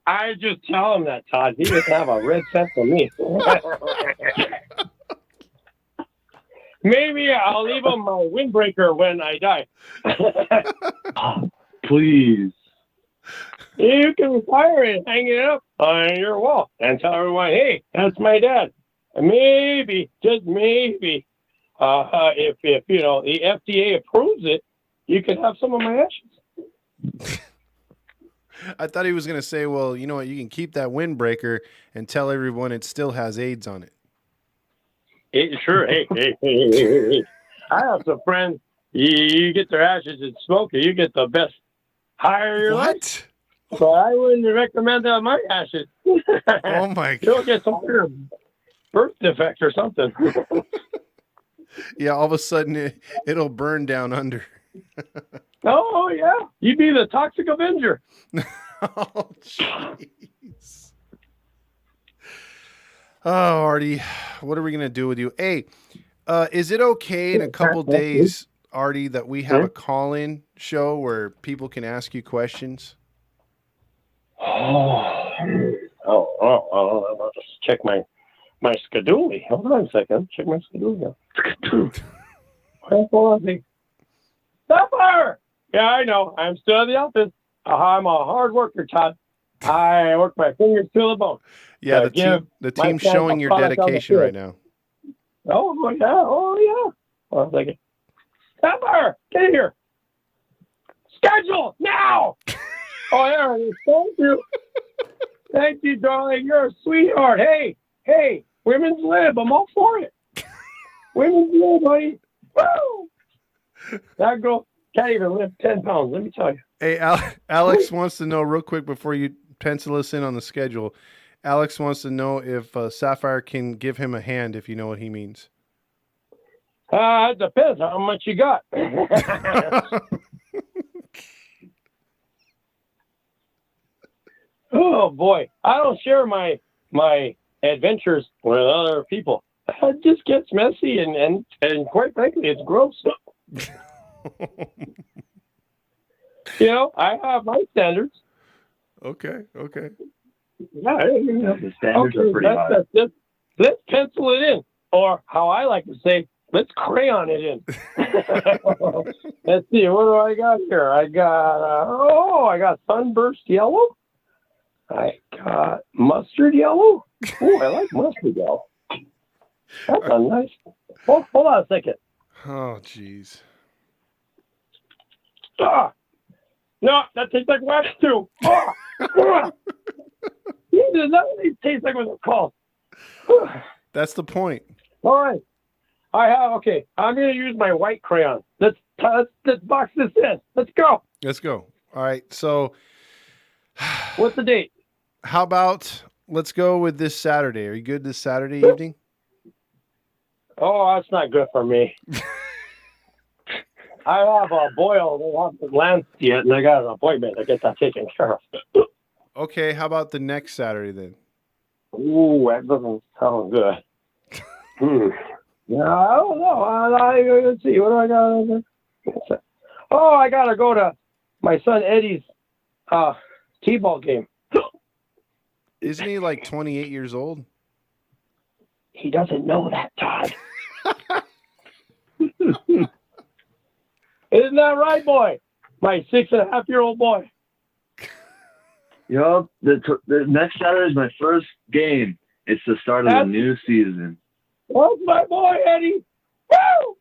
I just tell him that, Todd. He doesn't have a red cent for me. Maybe I'll leave him my windbreaker when I die. Please. You can retire it, hang it up on your wall, and tell everyone, "Hey, that's my dad." And maybe, just maybe, if the FDA approves it, you could have some of my ashes. I thought he was going to say, well, you know what, you can keep that windbreaker and tell everyone it still has AIDS on it. Sure. Hey. I have some friends, you get their ashes and smoke it, you get the best higher your life. So I wouldn't recommend that my ashes. Oh, my God. You'll get some kind of birth defect or something. Yeah, all of a sudden it'll burn down under. Oh, yeah. You'd be the Toxic Avenger. Oh, jeez. Oh, Artie, what are we going to do with you? Hey, is it okay in a couple days, Artie, that we have a call-in show where people can ask you questions? I'll just check my schedule. Hold on a second. Check my schedule. Hold on a second. Sapphire! Yeah, I know. I'm still in the office. I'm a hard worker, Todd. I work my fingers to the bone. Yeah, the team's showing your dedication right now. Oh, yeah. Hold on a second. Sapphire, get in here. Schedule now! Oh, there it is. Thank you. Thank you, darling. You're a sweetheart. Hey, women's lib. I'm all for it. Women's lib, buddy. Woo! That girl can't even lift 10 pounds, let me tell you. Hey, Alex wants to know real quick before you pencil us in on the schedule. Alex wants to know if Sapphire can give him a hand, if you know what he means. It depends how much you got. Oh boy, I don't share my adventures with other people. It just gets messy and quite frankly, it's gross. You know, I have my standards. Okay. Yeah, The standards are pretty high. Let's pencil it in, or how I like to say, let's crayon it in. Let's see, what do I got here? I got sunburst yellow. I got mustard yellow. Oh, I like mustard yellow. That's a nice. Hold on a second. Oh, jeez. No, that tastes like wax too. None of these taste like what they're called. That's the point. All right. Okay. I'm going to use my white crayon. Let's box this in. Let's go. All right. So, what's the date? How about let's go with this Saturday? Are you good this Saturday evening? Oh, that's not good for me. I have a boil. They haven't landed yet, and I got an appointment. I get that taken care of. Okay. How about the next Saturday then? Ooh, that doesn't sound good. Yeah, I don't know. Let's see. What do I got over there? Oh, I got to go to my son Eddie's T-ball game. Isn't he like 28 years old? He doesn't know that, Todd. Isn't that right, boy? My 6.5-year-old boy. Yup. The next Saturday is my first game. It's the start of the new season. What's my boy, Eddie? Woo!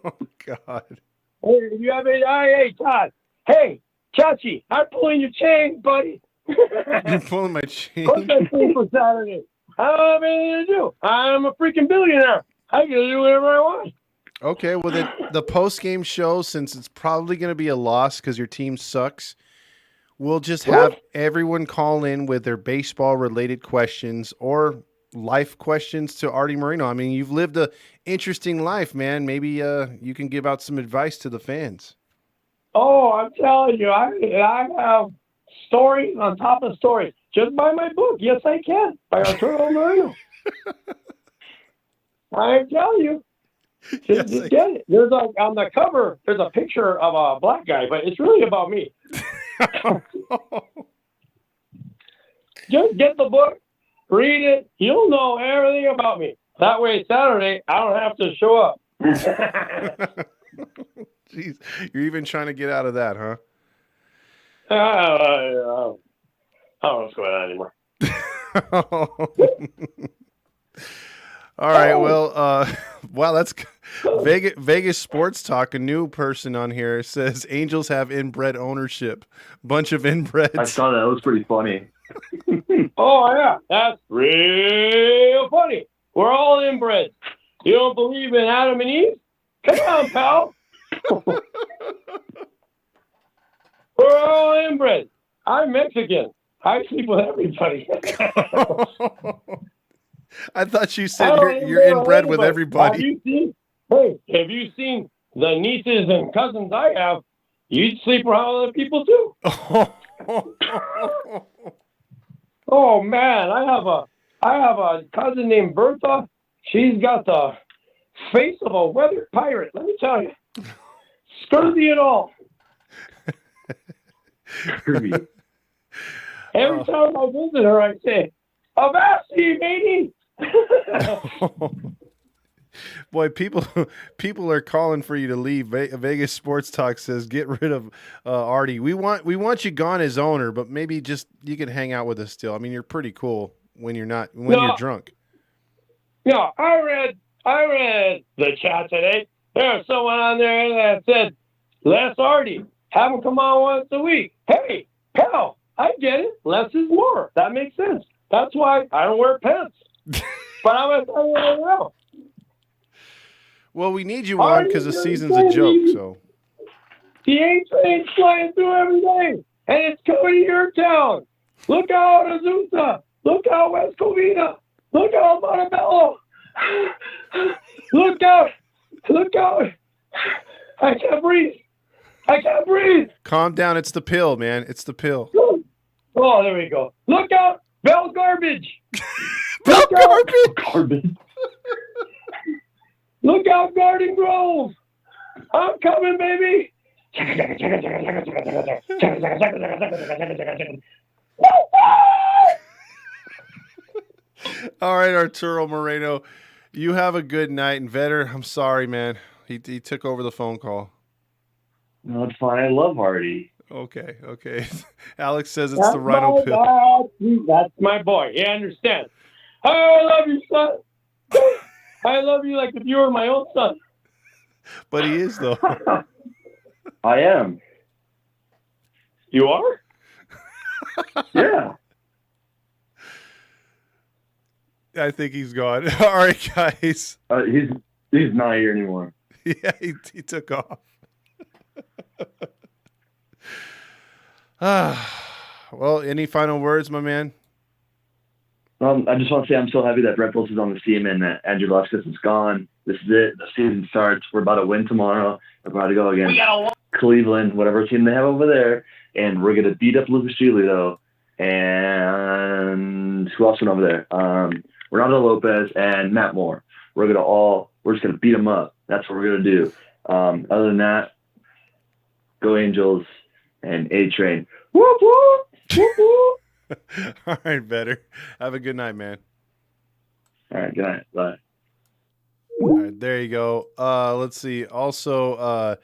Oh, God. Hey, you have any? Hey, Todd. Hey, Chachi, I'm pulling your chain, buddy. You're pulling my chain? What's that thing for Saturday? I don't have anything to do. I'm a freaking billionaire. I can do whatever I want. Okay, well, the post-game show, since it's probably going to be a loss because your team sucks, we'll just have everyone call in with their baseball-related questions or life questions to Artie Moreno. I mean, you've lived a interesting life, man. Maybe you can give out some advice to the fans. Oh, I'm telling you, I have stories on top of stories. Just buy my book. Yes, I can. By Arturo Moreno. I'm telling you. Just get it. There's on the cover, there's a picture of a black guy, but it's really about me. Just get the book, read it. You'll know everything about me. That way, Saturday, I don't have to show up. Jeez, you're even trying to get out of that, huh? I don't know what's going on anymore. All right, well, wow, that's Vegas Sports Talk. A new person on here says Angels have inbred ownership. Bunch of inbreds. I saw that. It was pretty funny. Oh, yeah, that's real funny. We're all inbred. You don't believe in Adam and Eve? Come on, pal. We're all inbred. I'm Mexican. I sleep with everybody. I thought you said you're inbred with everybody. Have you seen the nieces and cousins I have? You'd sleep around other people too. Oh man, I have a cousin named Bertha. She's got the face of a weather pirate. Let me tell you, scurvy and all. Scurvy. Every time I visit her, I say, "Avasti, matey." Boy, people are calling for you to leave. Vegas Sports Talk says get rid of Artie. We want you gone as owner, but maybe just you could hang out with us still. I mean, you're pretty cool when you're you're drunk. Yeah, I read the chat today. There's someone on there that said, "Less Artie, have him come on once a week." Hey, pal, I get it. Less is more. That makes sense. That's why I don't wear pants. But I'm going to tell you right now. Well, we need you on because the season's a joke. So the A train's flying through every day, and it's coming to your town. Look out, Azusa. Look out, West Covina. Look out, Montebello. Look out. Look out. I can't breathe. Calm down. It's the pill, man. It's the pill. Oh, there we go. Look out, Bell Garbage. Bell Garbage. Garbage. Look out, Garden Grove. I'm coming, baby. All right, Arturo Moreno, you have a good night. And Vetter, I'm sorry, man. He took over the phone call. No, it's fine. I love Artie. Okay. Alex says it's the Rhino pill. That's my boy. He understands. I love you, son. I love you like if you were my own son. But he is, though. I am. You are? Yeah. I think he's gone. All right, guys. He's not here anymore. Yeah, he took off. Well, any final words, my man? I just want to say I'm so happy that Brett Phillips is on the team and that Andrew Luxus is gone. This is it. The season starts. We're about to win tomorrow. We're about to go against Cleveland, whatever team they have over there, and we're gonna beat up Lucas Giolito and who else went over there? Ronaldo Lopez and Matt Moore. We're just gonna beat them up. That's what we're gonna do. Other than that, go Angels and A-Train. Whoop whoop whoop whoop. All right, better. Have a good night, man. All right, good night. Bye. All right, there you go. Let's see. Also,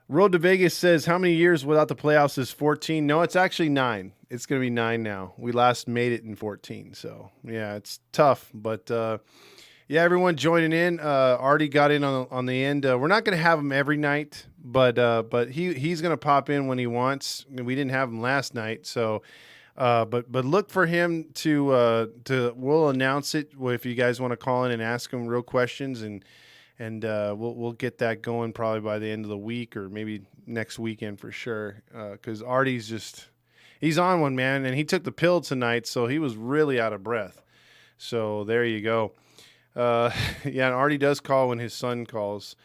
Road to Vegas says, how many years without the playoffs is 14? No, it's actually 9. It's going to be 9 now. We last made it in 14. So, yeah, it's tough. But, yeah, everyone joining in. Artie got in on the end. We're not going to have him every night, but he's going to pop in when he wants. We didn't have him last night, so but look for him to we'll announce it if you guys want to call in and ask him real questions, and we'll get that going probably by the end of the week or maybe next weekend for sure. Because Artie's he's on one, man, and he took the pill tonight, so he was really out of breath. So there you go. Yeah, and Artie does call when his son calls.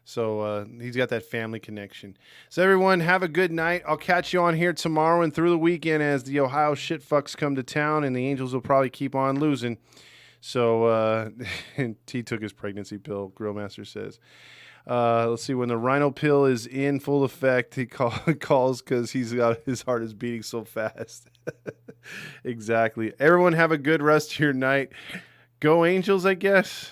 So he's got that family connection. So everyone, have a good night. I'll catch you on here tomorrow and through the weekend as the Ohio shitfucks come to town, and the Angels will probably keep on losing. So he took his pregnancy pill, Grillmaster says. Let's see, when the Rhino pill is in full effect, he calls because his heart is beating so fast. Exactly. Everyone have a good rest of your night. Go Angels, I guess.